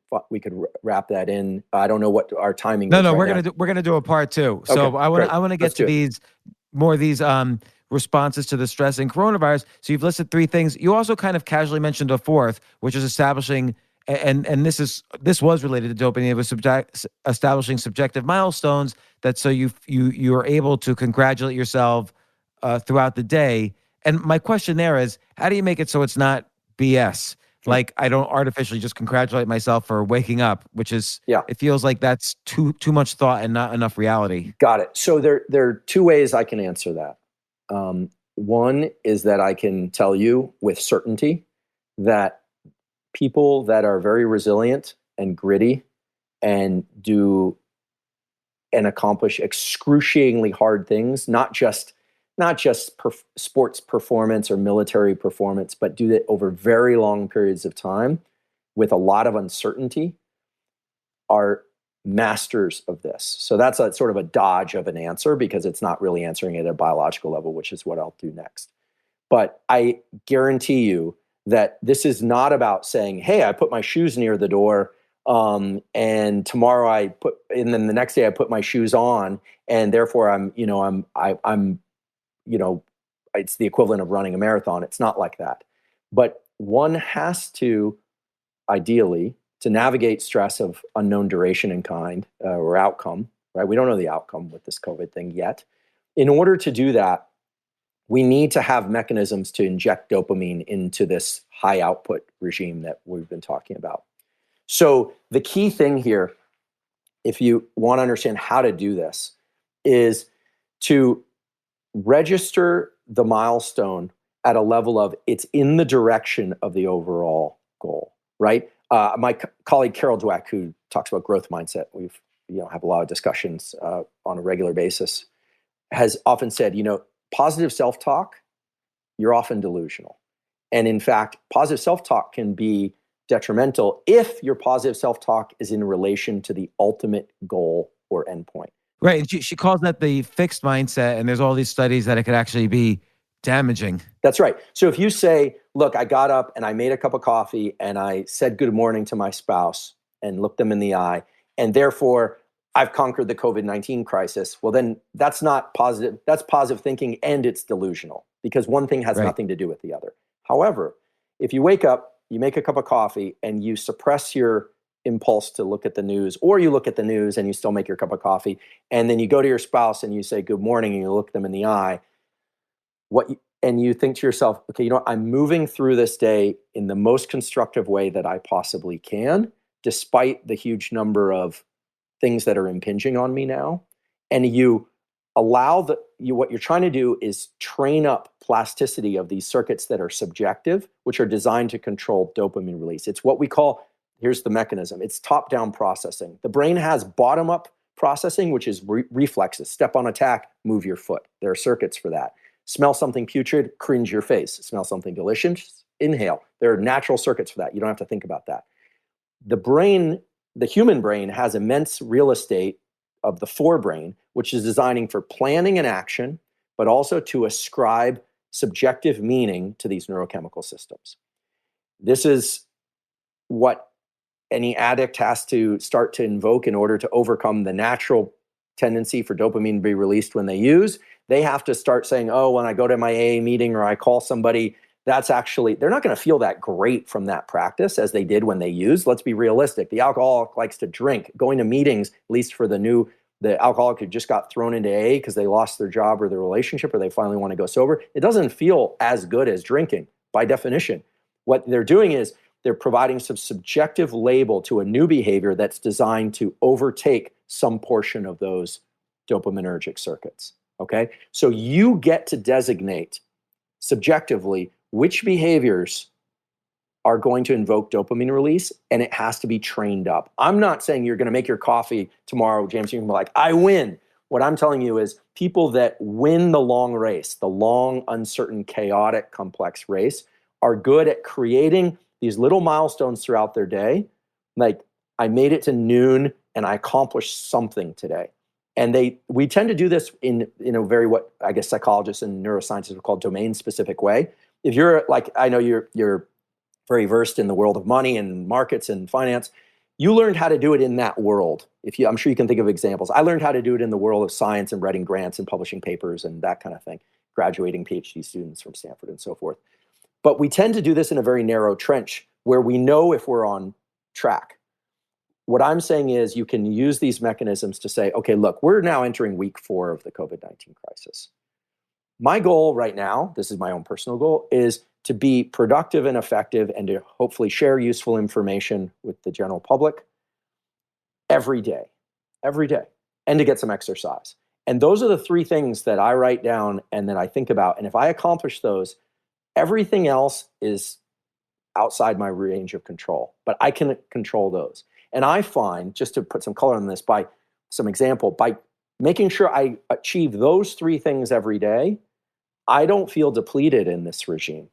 B: wrap that in. I don't know what our timing is.
C: No, we're gonna do a part 2. So
B: okay,
C: I want to get to these responses to the stress and coronavirus. So you've listed 3 things. You also kind of casually mentioned a 4th, which is establishing, and this was related to dopamine. It was establishing subjective milestones that so you are able to congratulate yourself throughout the day. And my question there is, how do you make it so it's not BS? Like, I don't artificially just congratulate myself for waking up, which is, it feels like that's too much thought and not enough reality.
B: Got it. So there are 2 ways I can answer that. One is that I can tell you with certainty that people that are very resilient and gritty and do and accomplish excruciatingly hard things, not just sports performance or military performance, but do it over very long periods of time with a lot of uncertainty, are masters of this. So that's a sort of a dodge of an answer because it's not really answering at a biological level, which is what I'll do next. But I guarantee you that this is not about saying, hey, I put my shoes near the door and tomorrow and then the next day I put my shoes on and therefore I'm it's the equivalent of running a marathon. It's not like that. But one has to, ideally, to navigate stress of unknown duration and kind or outcome, right? We don't know the outcome with this COVID thing yet. In order to do that, we need to have mechanisms to inject dopamine into this high output regime that we've been talking about. So the key thing here, if you want to understand how to do this, is to register the milestone at a level of it's in the direction of the overall goal, right? My colleague Carol Dweck, who talks about growth mindset, we've have a lot of discussions on a regular basis, has often said, positive self-talk, you're often delusional. And in fact, positive self-talk can be detrimental if your positive self-talk is in relation to the ultimate goal or endpoint.
C: Right. And she calls that the fixed mindset. And there's all these studies that it could actually be damaging.
B: That's right. So if you say, look, I got up and I made a cup of coffee and I said good morning to my spouse and looked them in the eye, and therefore I've conquered the COVID-19 crisis, well, then that's not positive. That's positive thinking and it's delusional because one thing has nothing to do with the other. However, if you wake up, you make a cup of coffee and you suppress your impulse to look at the news, or you look at the news and you still make your cup of coffee, and then you go to your spouse and you say good morning and you look them in the eye, and you think to yourself, okay, I'm moving through this day in the most constructive way that I possibly can, despite the huge number of things that are impinging on me now. And you allow what you're trying to do is train up plasticity of these circuits that are subjective, which are designed to control dopamine release. It's what we call, here's the mechanism, it's top-down processing. The brain has bottom-up processing, which is reflexes. Step on a tack, move your foot. There are circuits for that. Smell something putrid, cringe your face. Smell something delicious, inhale. There are natural circuits for that. You don't have to think about that. The brain, the human brain, has immense real estate of the forebrain, which is designing for planning and action, but also to ascribe subjective meaning to these neurochemical systems. This is what any addict has to start to invoke in order to overcome the natural tendency for dopamine to be released when they use. They have to start saying, oh, when I go to my AA meeting or I call somebody, that's actually, they're not going to feel that great from that practice as they did when they used. Let's be realistic. The alcoholic likes to drink. Going to meetings, at least for the alcoholic who just got thrown into AA because they lost their job or their relationship or they finally want to go sober, it doesn't feel as good as drinking by definition. What they're doing is they're providing some subjective label to a new behavior that's designed to overtake some portion of those dopaminergic circuits, okay? So you get to designate subjectively which behaviors are going to invoke dopamine release, and it has to be trained up. I'm not saying you're going to make your coffee tomorrow, James, you can be like, I win. What I'm telling you is people that win the long race, the long, uncertain, chaotic, complex race, are good at creating these little milestones throughout their day. Like, I made it to noon and I accomplished something today. And we tend to do this in a very, what I guess psychologists and neuroscientists would call domain-specific way. If you're like, I know you're very versed in the world of money and markets and finance, you learned how to do it in that world. I'm sure you can think of examples. I learned how to do it in the world of science and writing grants and publishing papers and that kind of thing, graduating PhD students from Stanford and so forth. But we tend to do this in a very narrow trench where we know if we're on track. What I'm saying is you can use these mechanisms to say, okay, look, we're now entering week 4 of the COVID-19 crisis. My goal right now, this is my own personal goal, is to be productive and effective and to hopefully share useful information with the general public every day, and to get some exercise. And those are the 3 things that I write down and that I think about. And if I accomplish those, everything else is outside my range of control, but I can control those. And I find, just to put some color on this, by some example, by making sure I achieve those 3 things every day, I don't feel depleted in this regime.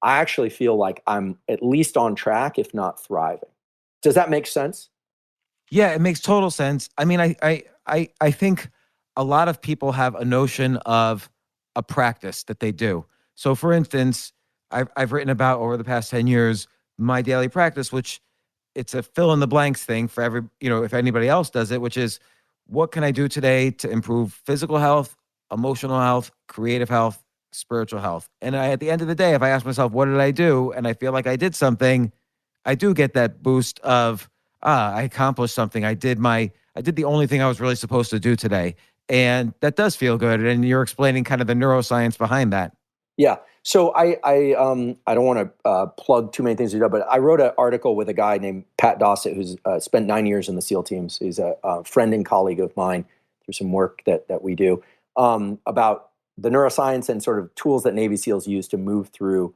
B: I actually feel like I'm at least on track, if not thriving. Does that make sense?
C: Yeah, it makes total sense. I mean, I think a lot of people have a notion of a practice that they do. So for instance, I've written about over the past 10 years, my daily practice, which it's a fill in the blanks thing for every, if anybody else does it, which is what can I do today to improve physical health, emotional health, creative health, spiritual health. And at the end of the day, if I ask myself, what did I do? And I feel like I did something, I do get that boost of, I accomplished something. I did the only thing I was really supposed to do today. And that does feel good. And you're explaining kind of the neuroscience behind that.
B: Yeah. So I don't want to plug too many things, but I wrote an article with a guy named Pat Dossett, who's spent 9 years in the SEAL teams. He's a friend and colleague of mine through some work that we do about the neuroscience and sort of tools that Navy SEALs use to move through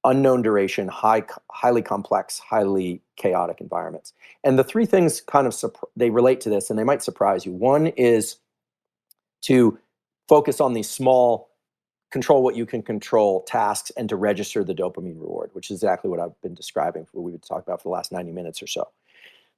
B: unknown duration, highly complex, highly chaotic environments. And the 3 things kind of they relate to this, and they might surprise you. One is to focus on these small, control what you can control tasks and to register the dopamine reward, which is exactly what I've been describing, what we've been talking about for the last 90 minutes or so.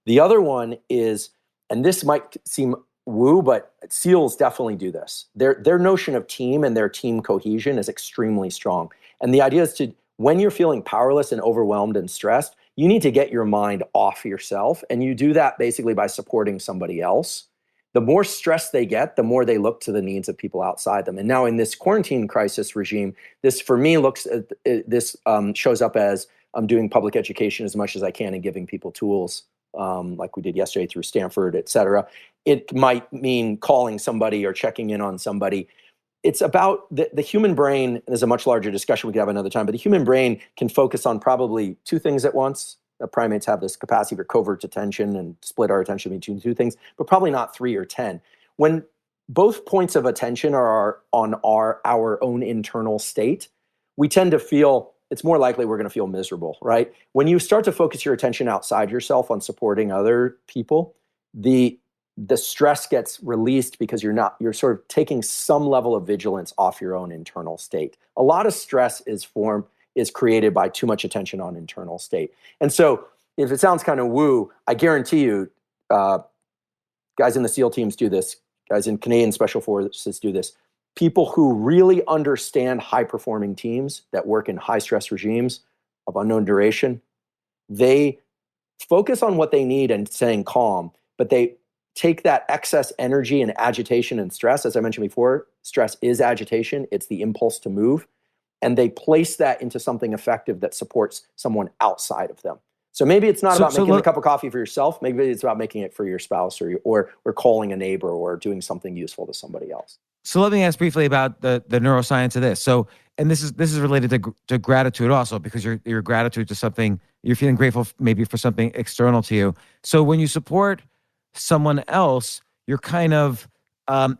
B: The other one is, and this might seem woo, but SEALs definitely do this. Their notion of team and their team cohesion is extremely strong. And the idea is when you're feeling powerless and overwhelmed and stressed, you need to get your mind off yourself. And you do that basically by supporting somebody else. The more stress they get, the more they look to the needs of people outside them. And now in this quarantine crisis regime, this for me shows up as I'm doing public education as much as I can and giving people tools like we did yesterday through Stanford, et cetera. It might mean calling somebody or checking in on somebody. It's about the human brain. There's a much larger discussion we could have another time, but the human brain can focus on probably 2 things at once. Primates have this capacity for covert attention and split our attention between 2 things, but probably not 3 or 10. When both points of attention are on our own internal state, we tend to feel, it's more likely we're going to feel miserable, right? When you start to focus your attention outside yourself on supporting other people, the the stress gets released because you're sort of taking some level of vigilance off your own internal state. A lot of stress is created by too much attention on internal state. And so if it sounds kind of woo, I guarantee you, guys in the SEAL teams do this, guys in Canadian Special Forces do this. People who really understand high-performing teams that work in high-stress regimes of unknown duration, they focus on what they need and staying calm, but they take that excess energy and agitation and stress, as I mentioned before, stress is agitation, it's the impulse to move, and they place that into something effective that supports someone outside of them. So maybe it's not about making a cup of coffee for yourself, maybe it's about making it for your spouse or calling a neighbor or doing something useful to somebody else.
C: So let me ask briefly about the neuroscience of this. So, and this is related to gratitude also, because your gratitude to something, you're feeling grateful maybe for something external to you. So when you support someone else, you're kind of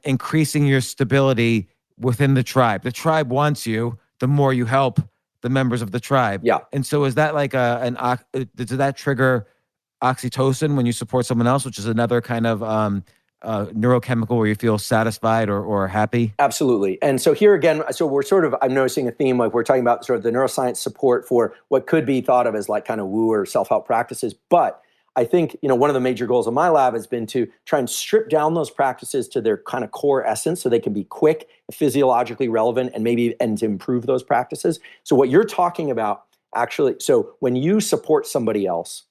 C: increasing your stability within the tribe. The tribe wants you, the more you help the members of the tribe.
B: Yeah.
C: And so is that like does that trigger oxytocin when you support someone else, which is another kind of neurochemical where you feel satisfied or happy?
B: Absolutely. And so here again, I'm noticing a theme, like we're talking about sort of the neuroscience support for what could be thought of as like kind of woo or self-help practices. But I think, one of the major goals of my lab has been to try and strip down those practices to their kind of core essence so they can be quick, physiologically relevant, and to improve those practices. So what you're talking about actually, so when you support somebody else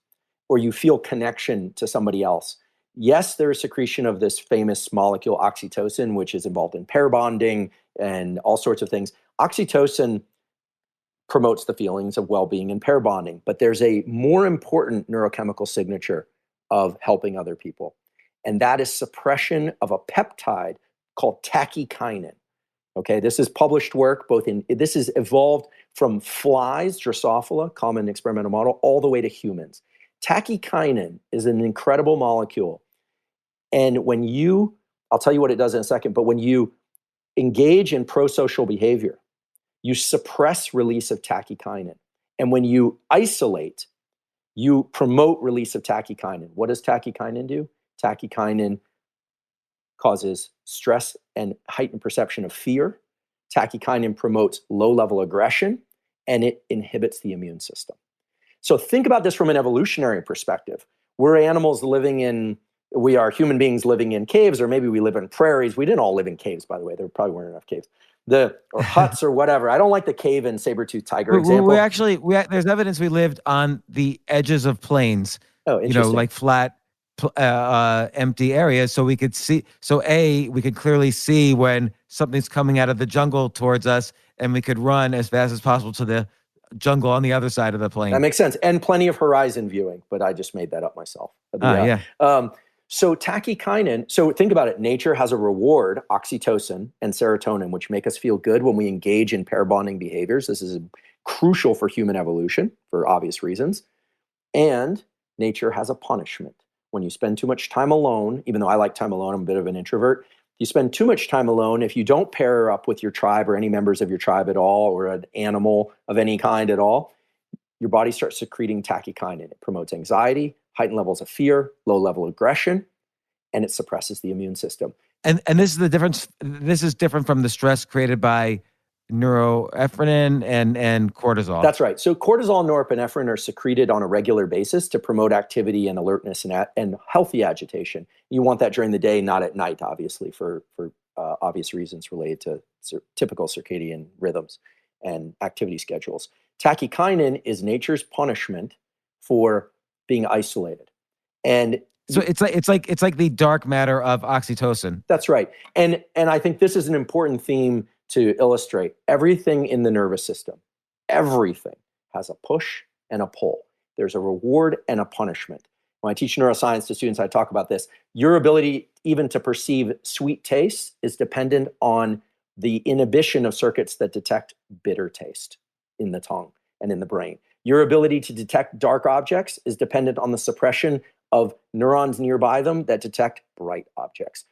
B: or you feel connection to somebody else, yes, there is secretion of this famous molecule oxytocin, which is involved in pair bonding and all sorts of things. Oxytocin promotes the feelings of well-being and pair bonding, but there's a more important neurochemical signature of helping other people, and that is suppression of a peptide called tachykinin. Okay, this is published work, this is evolved from flies, Drosophila, common experimental model, all the way to humans. Tachykinin is an incredible molecule, and I'll tell you what it does in a second, but when you engage in pro-social behavior, you suppress release of tachykinin. And when you isolate, you promote release of tachykinin. What does tachykinin do? Tachykinin causes stress and heightened perception of fear. Tachykinin promotes low-level aggression, and it inhibits the immune system. So think about this from an evolutionary perspective. We are human beings living in caves, or maybe we live in prairies. We didn't all live in caves, by the way. There probably weren't enough caves. Or huts or whatever. I don't like the cave and saber-toothed tiger example.
C: There's evidence we lived on the edges of plains.
B: Oh, interesting.
C: Like flat, empty areas, so we could see. So we could clearly see when something's coming out of the jungle towards us, and we could run as fast as possible to the jungle on the other side of the plain.
B: That makes sense, and plenty of horizon viewing. But I just made that up myself.
C: Yeah.
B: So tachykinin, so think about it. Nature has a reward, oxytocin and serotonin, which make us feel good when we engage in pair bonding behaviors. This is crucial for human evolution for obvious reasons. And nature has a punishment. When you spend too much time alone, even though I like time alone, I'm a bit of an introvert. You spend too much time alone, if you don't pair up with your tribe or any members of your tribe at all, or an animal of any kind at all, your body starts secreting tachykinin. It promotes anxiety, heightened levels of fear, low-level aggression, and it suppresses the immune system.
C: And this is the difference. This is different from the stress created by norepinephrine and cortisol.
B: That's right. So cortisol and norepinephrine are secreted on a regular basis to promote activity and alertness and healthy agitation. You want that during the day, not at night, obviously, for obvious reasons related to typical circadian rhythms and activity schedules. Tachykinin is nature's punishment for being isolated. And
C: so it's like the dark matter of oxytocin.
B: That's right. And I think this is an important theme to illustrate. Everything in the nervous system, everything has a push and a pull. There's a reward and a punishment. When I teach neuroscience to students, I talk about this. Your ability even to perceive sweet taste is dependent on the inhibition of circuits that detect bitter taste in the tongue and in the brain. Your ability to detect dark objects is dependent on the suppression of neurons nearby them that detect bright objects.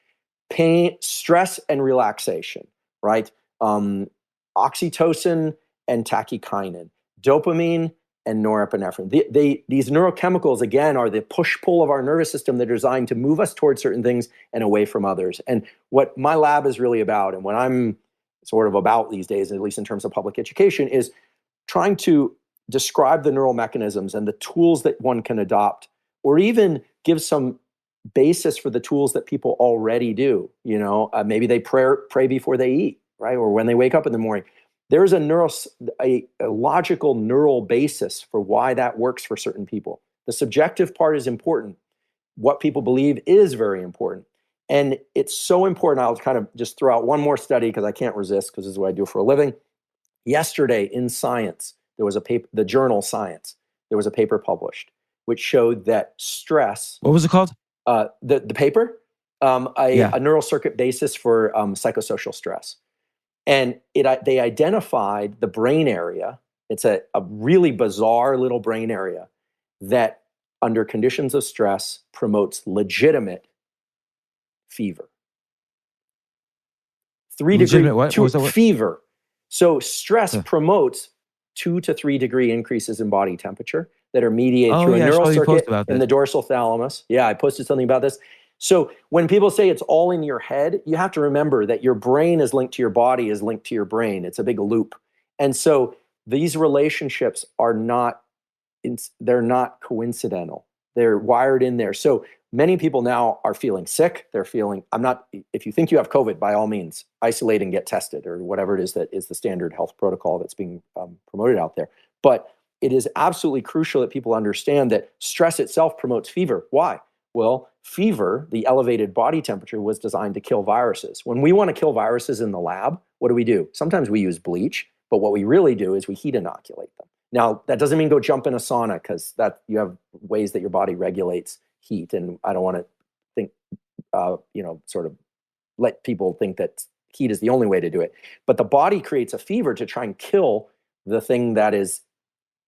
B: Pain, stress, and relaxation, right? Oxytocin and tachykinin, dopamine and norepinephrine. These neurochemicals, again, are the push-pull of our nervous system. They're designed to move us towards certain things and away from others. And what my lab is really about, and what I'm sort of about these days, at least in terms of public education, is trying to describe the neural mechanisms and the tools that one can adopt, or even give some basis for the tools that people already do. Maybe they pray before they eat, right? Or when they wake up in the morning. There's a logical neural basis for why that works for certain people. The subjective part is important. What people believe is very important. And it's so important. I'll kind of just throw out one more study because I can't resist, because this is what I do for a living. Yesterday in Science, there was a paper, the journal Science, there was a paper published which showed that stress.
C: What was it called?
B: The paper, a neural circuit basis for psychosocial stress. And they identified the brain area. It's a really bizarre little brain area that, under conditions of stress, promotes legitimate fever. 3-degree
C: What? What was that word?
B: Fever. So stress promotes 2 to 3 degree increases in body temperature that are mediated through a neural circuit in the dorsal thalamus. Yeah, I posted something about this. So when people say it's all in your head, you have to remember that your brain is linked to your body, is linked to your brain. It's a big loop. And so these relationships are they're not coincidental. They're wired in there. So many people now are feeling sick. They're feeling, if you think you have COVID, by all means, isolate and get tested, or whatever it is that is the standard health protocol that's being promoted out there. But it is absolutely crucial that people understand that stress itself promotes fever. Why? Well, fever, the elevated body temperature, was designed to kill viruses. When we want to kill viruses in the lab, what do? Sometimes we use bleach, but what we really do is we heat inoculate them. Now, that doesn't mean go jump in a sauna, because that you have ways that your body regulates heat, and I don't want to think, sort of let people think that heat is the only way to do it. But the body creates a fever to try and kill the thing that is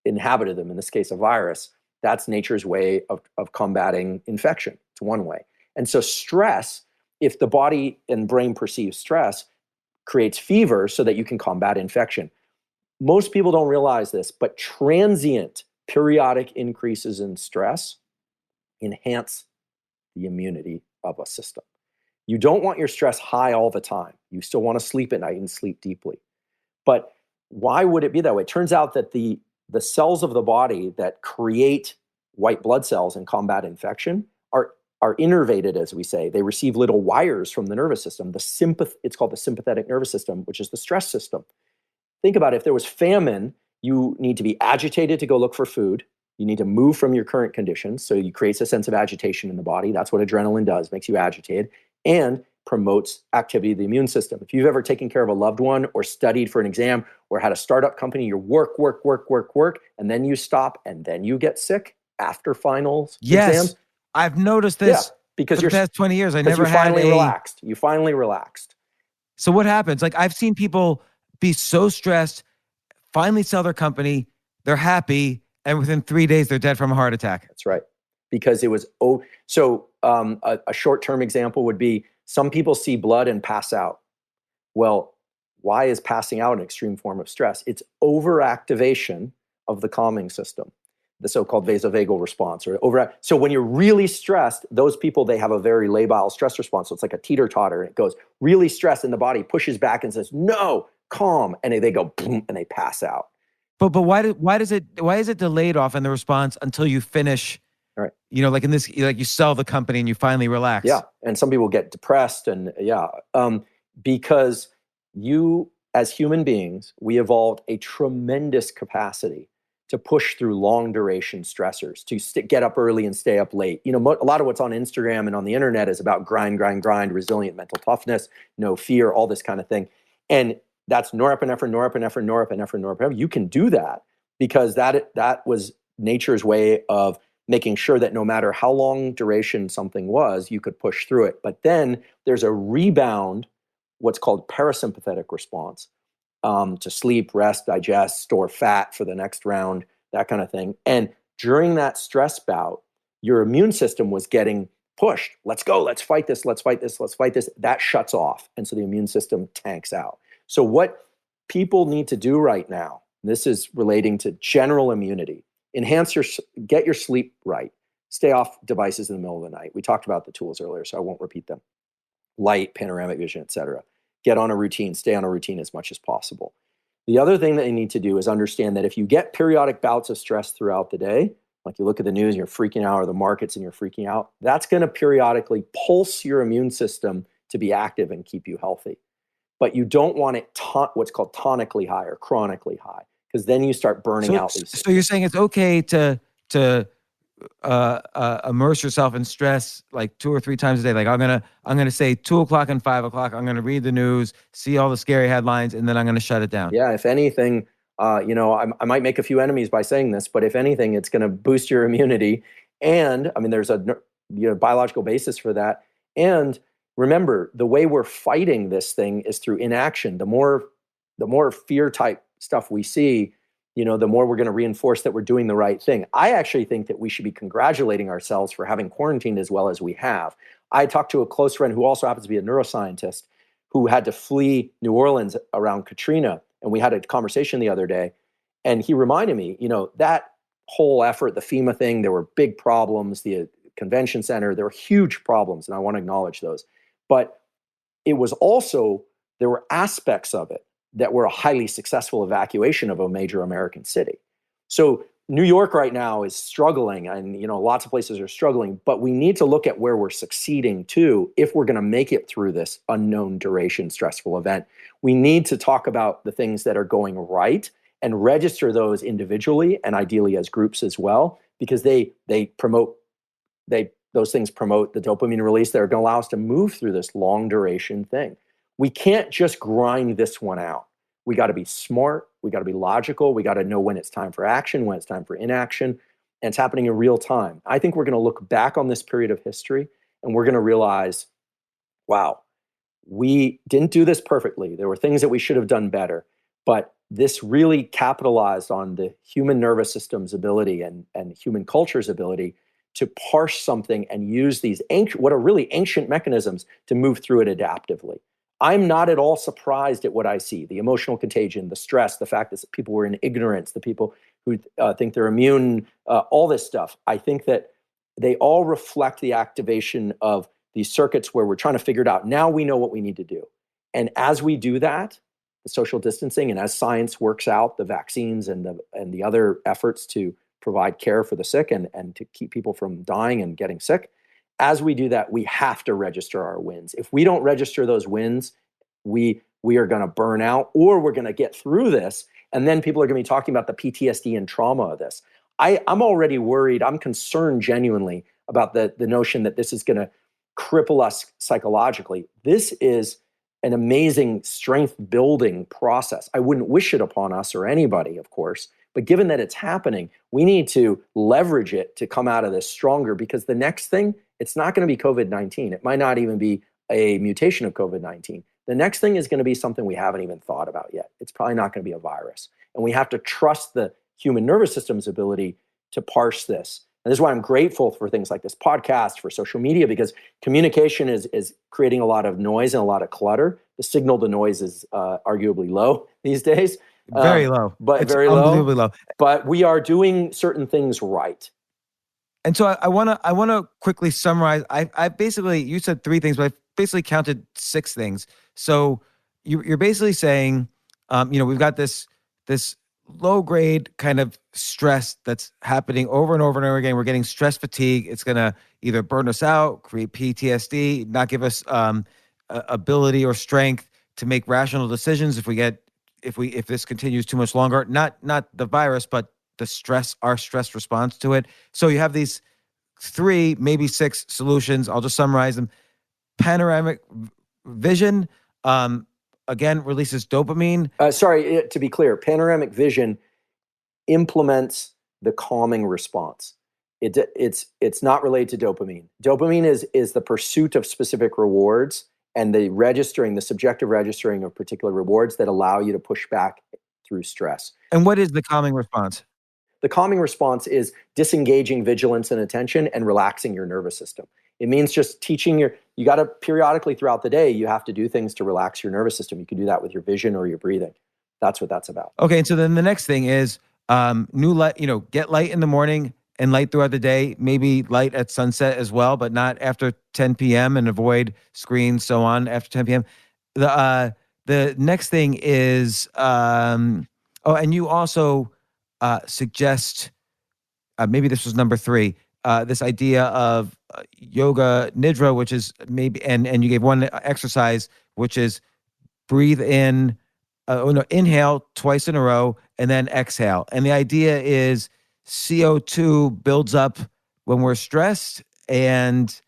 B: inhabited them, in this case, a virus. That's nature's way of combating infection. It's one way. And so stress, if the body and brain perceive stress, creates fever so that you can combat infection. Most people don't realize this, but transient periodic increases in stress enhance the immunity of a system. You don't want your stress high all the time. You still want to sleep at night and sleep deeply. But why would it be that way? It turns out that the cells of the body that create white blood cells and combat infection are innervated, as we say. They receive little wires from the nervous system. It's called the sympathetic nervous system, which is the stress system. Think about it. If there was famine, you need to be agitated to go look for food. You need to move from your current conditions. So it creates a sense of agitation in the body. That's what adrenaline does, makes you agitated, and promotes activity of the immune system. If you've ever taken care of a loved one or studied for an exam or had a startup company, you work, and then you stop and then you get sick after finals, exams.
C: I've noticed this
B: because
C: for the past 20 years. I never
B: You finally relaxed.
C: So what happens? Like, I've seen people be so stressed, finally sell their company, they're happy, and within 3 days they're dead from a heart attack.
B: That's right. Because it was a short-term example would be, some people see blood and pass out. Well, why is passing out an extreme form of stress? It's overactivation of the calming system, the so-called vasovagal response. So when you're really stressed, those people, they have a very labile stress response. So it's like a teeter-totter, and it goes really stressed, and the body pushes back and says, no, calm, and they go boom, and they pass out.
C: But why is it delayed off in the response until you finish?
B: Right.
C: Like in this, like you sell the company and you finally relax.
B: Yeah. And some people get depressed, and because as human beings, we evolved a tremendous capacity to push through long duration stressors, to get up early and stay up late. A lot of what's on Instagram and on the internet is about grind, resilient mental toughness, no fear, all this kind of thing. And that's norepinephrine. You can do that because that was nature's way of making sure that no matter how long duration something was, you could push through it. But then there's a rebound, what's called parasympathetic response, to sleep, rest, digest, store fat for the next round, that kind of thing. And during that stress bout, your immune system was getting pushed. Let's go, let's fight this. That shuts off. And so the immune system tanks out. So what people need to do right now, this is relating to general immunity, get your sleep right. Stay off devices in the middle of the night. We talked about the tools earlier, so I won't repeat them. Light, panoramic vision, etc. Get on a routine, stay on a routine as much as possible. The other thing that you need to do is understand that if you get periodic bouts of stress throughout the day, like you look at the news and you're freaking out, or the markets and you're freaking out, that's going to periodically pulse your immune system to be active and keep you healthy. But you don't want it what's called tonically high or chronically high, because then you start burning out these things.
C: So you're saying it's okay to immerse yourself in stress like 2 or 3 times a day. Like I'm gonna say 2 o'clock and 5 o'clock. I'm gonna read the news, see all the scary headlines, and then I'm gonna shut it down.
B: Yeah, if anything, I might make a few enemies by saying this, but if anything, it's going to boost your immunity. And I mean, there's a biological basis for that. And remember, the way we're fighting this thing is through inaction. The more fear type stuff we see, the more we're going to reinforce that we're doing the right thing. I actually think that we should be congratulating ourselves for having quarantined as well as we have. I talked to a close friend who also happens to be a neuroscientist who had to flee New Orleans around Katrina. And we had a conversation the other day, and he reminded me, that whole effort, the FEMA thing, there were big problems, the convention center, there were huge problems, and I want to acknowledge those. But it was also, there were aspects of it that were a highly successful evacuation of a major American city. So New York right now is struggling, and lots of places are struggling, but we need to look at where we're succeeding too if we're going to make it through this unknown duration stressful event. We need to talk about the things that are going right and register those individually and ideally as groups as well, because those things promote the dopamine release that are going to allow us to move through this long duration thing. We can't just grind this one out. We got to be smart. We got to be logical. We got to know when it's time for action, when it's time for inaction, and it's happening in real time. I think we're going to look back on this period of history and we're going to realize, wow, we didn't do this perfectly. There were things that we should have done better, but this really capitalized on the human nervous system's ability and human culture's ability to parse something and use these what are really ancient mechanisms to move through it adaptively. I'm not at all surprised at what I see, the emotional contagion, the stress, the fact that people were in ignorance, the people who think they're immune, all this stuff. I think that they all reflect the activation of these circuits where we're trying to figure it out. Now we know what we need to do. And as we do that, the social distancing, and as science works out the vaccines and the other efforts to provide care for the sick and to keep people from dying and getting sick, as we do that, we have to register our wins. If we don't register those wins, we are going to burn out, or we're going to get through this, and then people are going to be talking about the PTSD and trauma of this. I'm already worried. I'm concerned genuinely about the notion that this is going to cripple us psychologically. This is an amazing strength building process. I wouldn't wish it upon us or anybody, of course, but given that it's happening, we need to leverage it to come out of this stronger, because the next thing, it's not going to be COVID-19. It might not even be a mutation of COVID-19. The next thing is going to be something we haven't even thought about yet. It's probably not going to be a virus. And we have to trust the human nervous system's ability to parse this. And this is why I'm grateful for things like this podcast, for social media, because communication is creating a lot of noise and a lot of clutter. The signal to noise is arguably low these days.
C: Very low.
B: But
C: it's
B: very
C: unbelievably low.
B: But we are doing certain things right.
C: And so I want to quickly summarize. I basically, you said 3 things, but I basically counted 6 things. So you're basically saying, we've got this low grade kind of stress that's happening over and over and over again. We're getting stress fatigue. It's going to either burn us out, create PTSD, not give us ability or strength to make rational decisions if this continues too much longer. Not the virus, but the stress, our stress response to it. So you have these 3, maybe 6 solutions. I'll just summarize them. Panoramic vision, again, releases dopamine.
B: To be clear, panoramic vision implements the calming response. It's not related to dopamine. Dopamine is the pursuit of specific rewards and the subjective registering of particular rewards that allow you to push back through stress.
C: And what is the calming response?
B: The calming response is disengaging vigilance and attention and relaxing your nervous system. It means just teaching you got to periodically throughout the day, you have to do things to relax your nervous system. You can do that with your vision or your breathing. That's what that's about.
C: Okay. And so then the next thing is New light, get light in the morning and light throughout the day, maybe light at sunset as well, but not after 10 p.m. and avoid screens, so on after 10 p.m. The next thing is, and you also suggest, maybe this was number 3, this idea of yoga nidra, which is maybe, and you gave one exercise, which is breathe in, inhale twice in a row, and then exhale. And the idea is CO2 builds up when we're stressed, and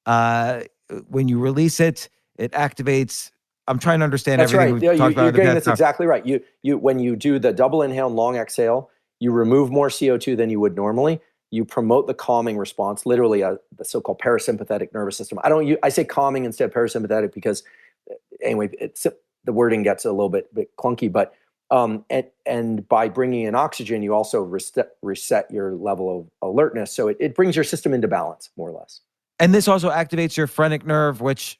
C: when you release it, it activates. I'm trying to understand
B: That's
C: everything
B: right.
C: we've talked about.
B: You're getting this exactly right. You when you do the double inhale and long exhale, you remove more CO2 than you would normally. You promote the calming response, literally the so-called parasympathetic nervous system. I say calming instead of parasympathetic because, anyway, the wording gets a little bit clunky. But and by bringing in oxygen, you also reset your level of alertness. So it brings your system into balance, more or less.
C: And this also activates your phrenic nerve, which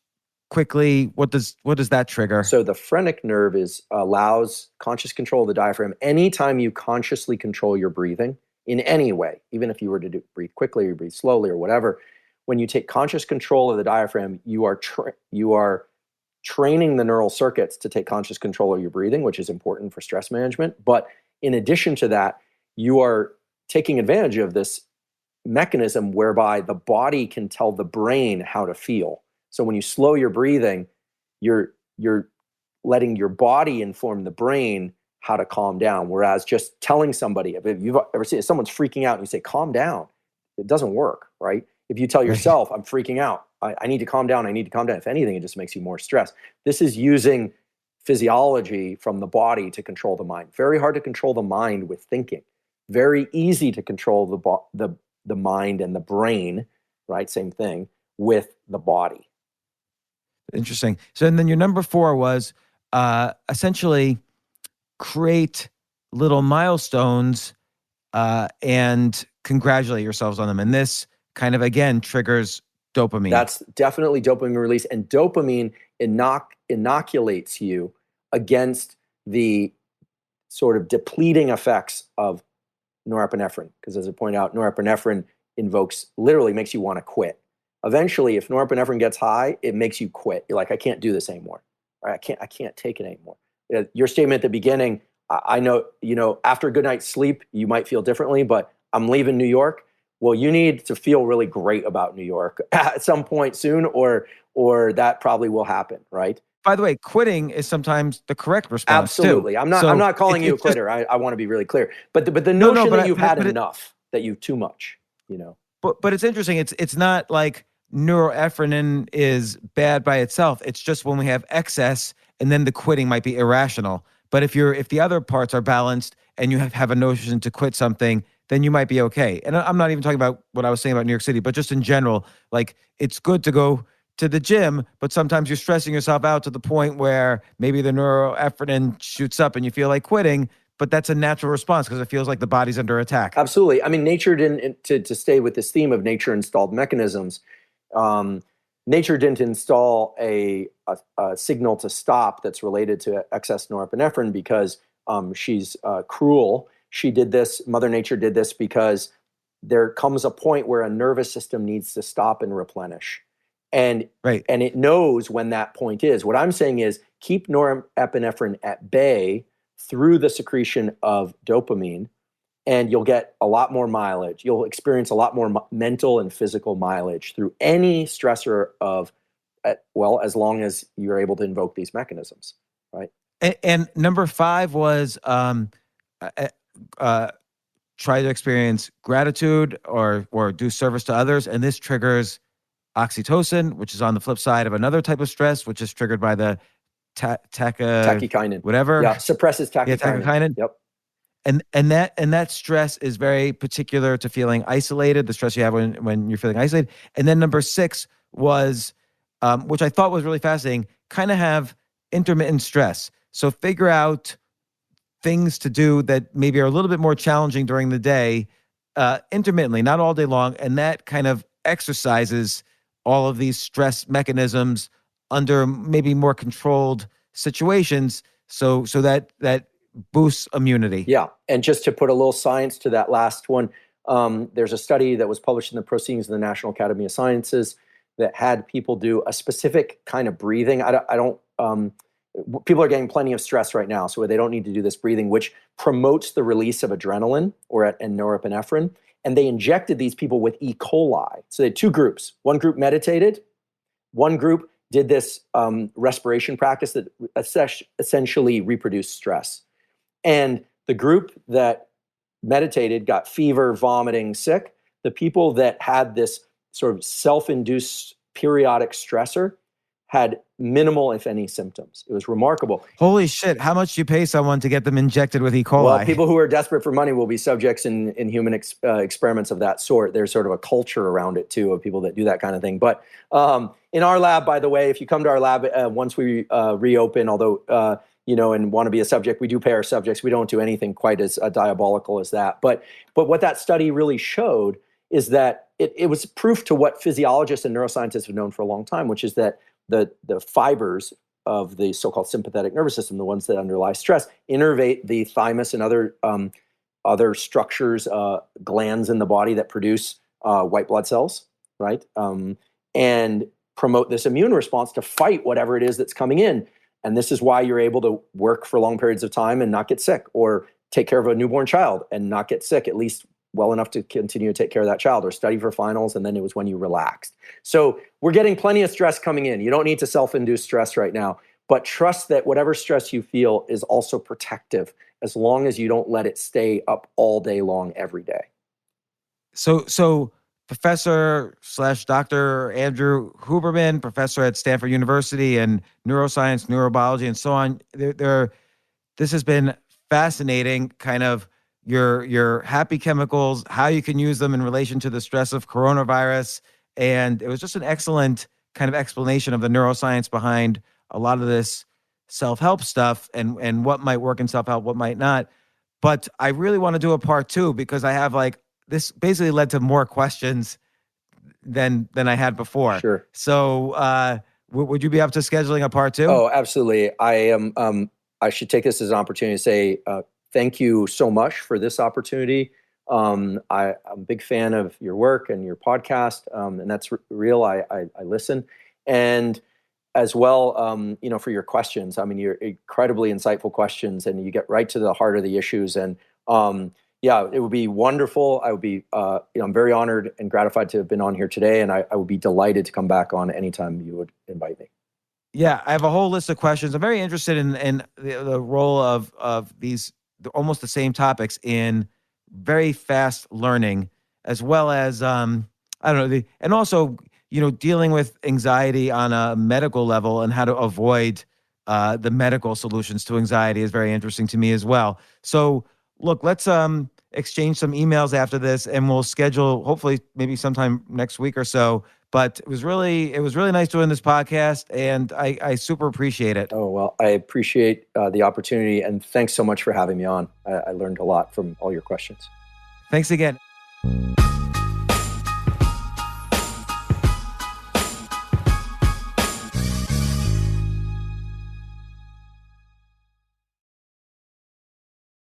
C: quickly, what does that trigger?
B: So the phrenic nerve allows conscious control of the diaphragm. Anytime you consciously control your breathing in any way, even if you were to breathe quickly or breathe slowly or whatever, when you take conscious control of the diaphragm, you are training the neural circuits to take conscious control of your breathing, which is important for stress management. But in addition to that, you are taking advantage of this mechanism whereby the body can tell the brain how to feel. So when you slow your breathing, you're letting your body inform the brain how to calm down. Whereas just telling somebody, if you've ever seen if someone's freaking out and you say, calm down, it doesn't work, right? If you tell yourself, I'm freaking out, I need to calm down, if anything, it just makes you more stressed. This is using physiology from the body to control the mind. Very hard to control the mind with thinking. Very easy to control the mind and the brain, right? Same thing, with the body.
C: Interesting. So, and then your number 4 was essentially create little milestones and congratulate yourselves on them. And this kind of, again, triggers dopamine.
B: That's definitely dopamine release. And dopamine inoculates you against the sort of depleting effects of norepinephrine. Because as I point out, norepinephrine literally makes you want to quit. Eventually, if norepinephrine gets high, it makes you quit. You're like, I can't do this anymore. Right? I can't take it anymore. Your statement at the beginning, I know, after a good night's sleep, you might feel differently, but I'm leaving New York. Well, you need to feel really great about New York at some point soon, or that probably will happen, right?
C: By the way, quitting is sometimes the correct response.
B: Absolutely.
C: Too.
B: I'm not calling you a quitter. I want to be really clear. But the notion that you've had enough, that you've too much,
C: But it's interesting. It's not like neuroepinephrine is bad by itself. It's just when we have excess, and then the quitting might be irrational. But if the other parts are balanced and you have a notion to quit something, then you might be okay. And I'm not even talking about what I was saying about New York City, but just in general, like it's good to go to the gym, but sometimes you're stressing yourself out to the point where maybe the neuroepinephrine shoots up and you feel like quitting, but that's a natural response because it feels like the body's under attack.
B: Absolutely. I mean, nature didn't, to stay with this theme of nature installed mechanisms, nature didn't install a signal to stop that's related to excess norepinephrine because she's cruel. She did this, Mother Nature did this because there comes a point where a nervous system needs to stop and replenish. And it knows when that point is. What I'm saying is keep norepinephrine at bay through the secretion of dopamine, and you'll get a lot more mileage. You'll experience a lot more mental and physical mileage through any stressor as long as you're able to invoke these mechanisms, right?
C: And number 5 was try to experience gratitude or do service to others. And this triggers oxytocin, which is on the flip side of another type of stress, which is triggered by the
B: tachykinin,
C: whatever.
B: Yeah, suppresses tachykinin.
C: Yeah, tachykinin.
B: Yep.
C: And that stress is very particular to feeling isolated, the stress you have when you're feeling isolated. And then number 6 was, which I thought was really fascinating, kind of have intermittent stress. So figure out things to do that maybe are a little bit more challenging during the day, intermittently, not all day long. And that kind of exercises all of these stress mechanisms under maybe more controlled situations. So that boosts immunity.
B: Yeah. And just to put a little science to that last one, there's a study that was published in the Proceedings of the National Academy of Sciences that had people do a specific kind of breathing. People are getting plenty of stress right now, so they don't need to do this breathing, which promotes the release of adrenaline and norepinephrine. And they injected these people with E. coli. So they had two groups. One group meditated. One group did this respiration practice that essentially reproduced stress. And the group that meditated got fever, vomiting, sick. The people that had this sort of self-induced periodic stressor had minimal, if any, symptoms. It was remarkable.
C: Holy shit. How much do you pay someone to get them injected with E. coli?
B: Well, people who are desperate for money will be subjects in human experiments of that sort. There's sort of a culture around it, too, of people that do that kind of thing. But in our lab, by the way, if you come to our lab once we reopen, although, and want to be a subject, we do pay our subjects. We don't do anything quite as diabolical as that. But what that study really showed is that it was proof to what physiologists and neuroscientists have known for a long time, which is that the fibers of the so-called sympathetic nervous system, the ones that underlie stress, innervate the thymus and other structures, glands in the body that produce white blood cells, right? And promote this immune response to fight whatever it is that's coming in. And this is why you're able to work for long periods of time and not get sick, or take care of a newborn child and not get sick, at least well enough to continue to take care of that child, or study for finals, and then it was when you relaxed. So we're getting plenty of stress coming in. You don't need to self-induce stress right now, but trust that whatever stress you feel is also protective, as long as you don't let it stay up all day long every day.
C: So Professor/Dr. Andrew Huberman, professor at Stanford University in neuroscience, neurobiology, and so on. This has been fascinating, kind of your happy chemicals, how you can use them in relation to the stress of coronavirus. And it was just an excellent kind of explanation of the neuroscience behind a lot of this self-help stuff and what might work in self-help, what might not. But I really want to do a part 2, because I have this basically led to more questions than I had before.
B: Sure.
C: So would you be up to scheduling a part 2?
B: Oh, absolutely. I should take this as an opportunity to say thank you so much for this opportunity. I'm a big fan of your work and your podcast, and that's real. I listen, and as well, for your questions. I mean, you're incredibly insightful questions, and you get right to the heart of the issues. And it would be wonderful. I would be, I'm very honored and gratified to have been on here today, and I would be delighted to come back on anytime you would invite me.
C: Yeah, I have a whole list of questions. I'm very interested in the role of these almost the same topics in very fast learning, as well as and also dealing with anxiety on a medical level, and how to avoid the medical solutions to anxiety is very interesting to me as well. So look, let's exchange some emails after this, and we'll schedule hopefully maybe sometime next week or so. But it was really nice doing this podcast, and I super appreciate it.
B: Oh, well, I appreciate the opportunity, and thanks so much for having me on. I learned a lot from all your questions.
C: Thanks again.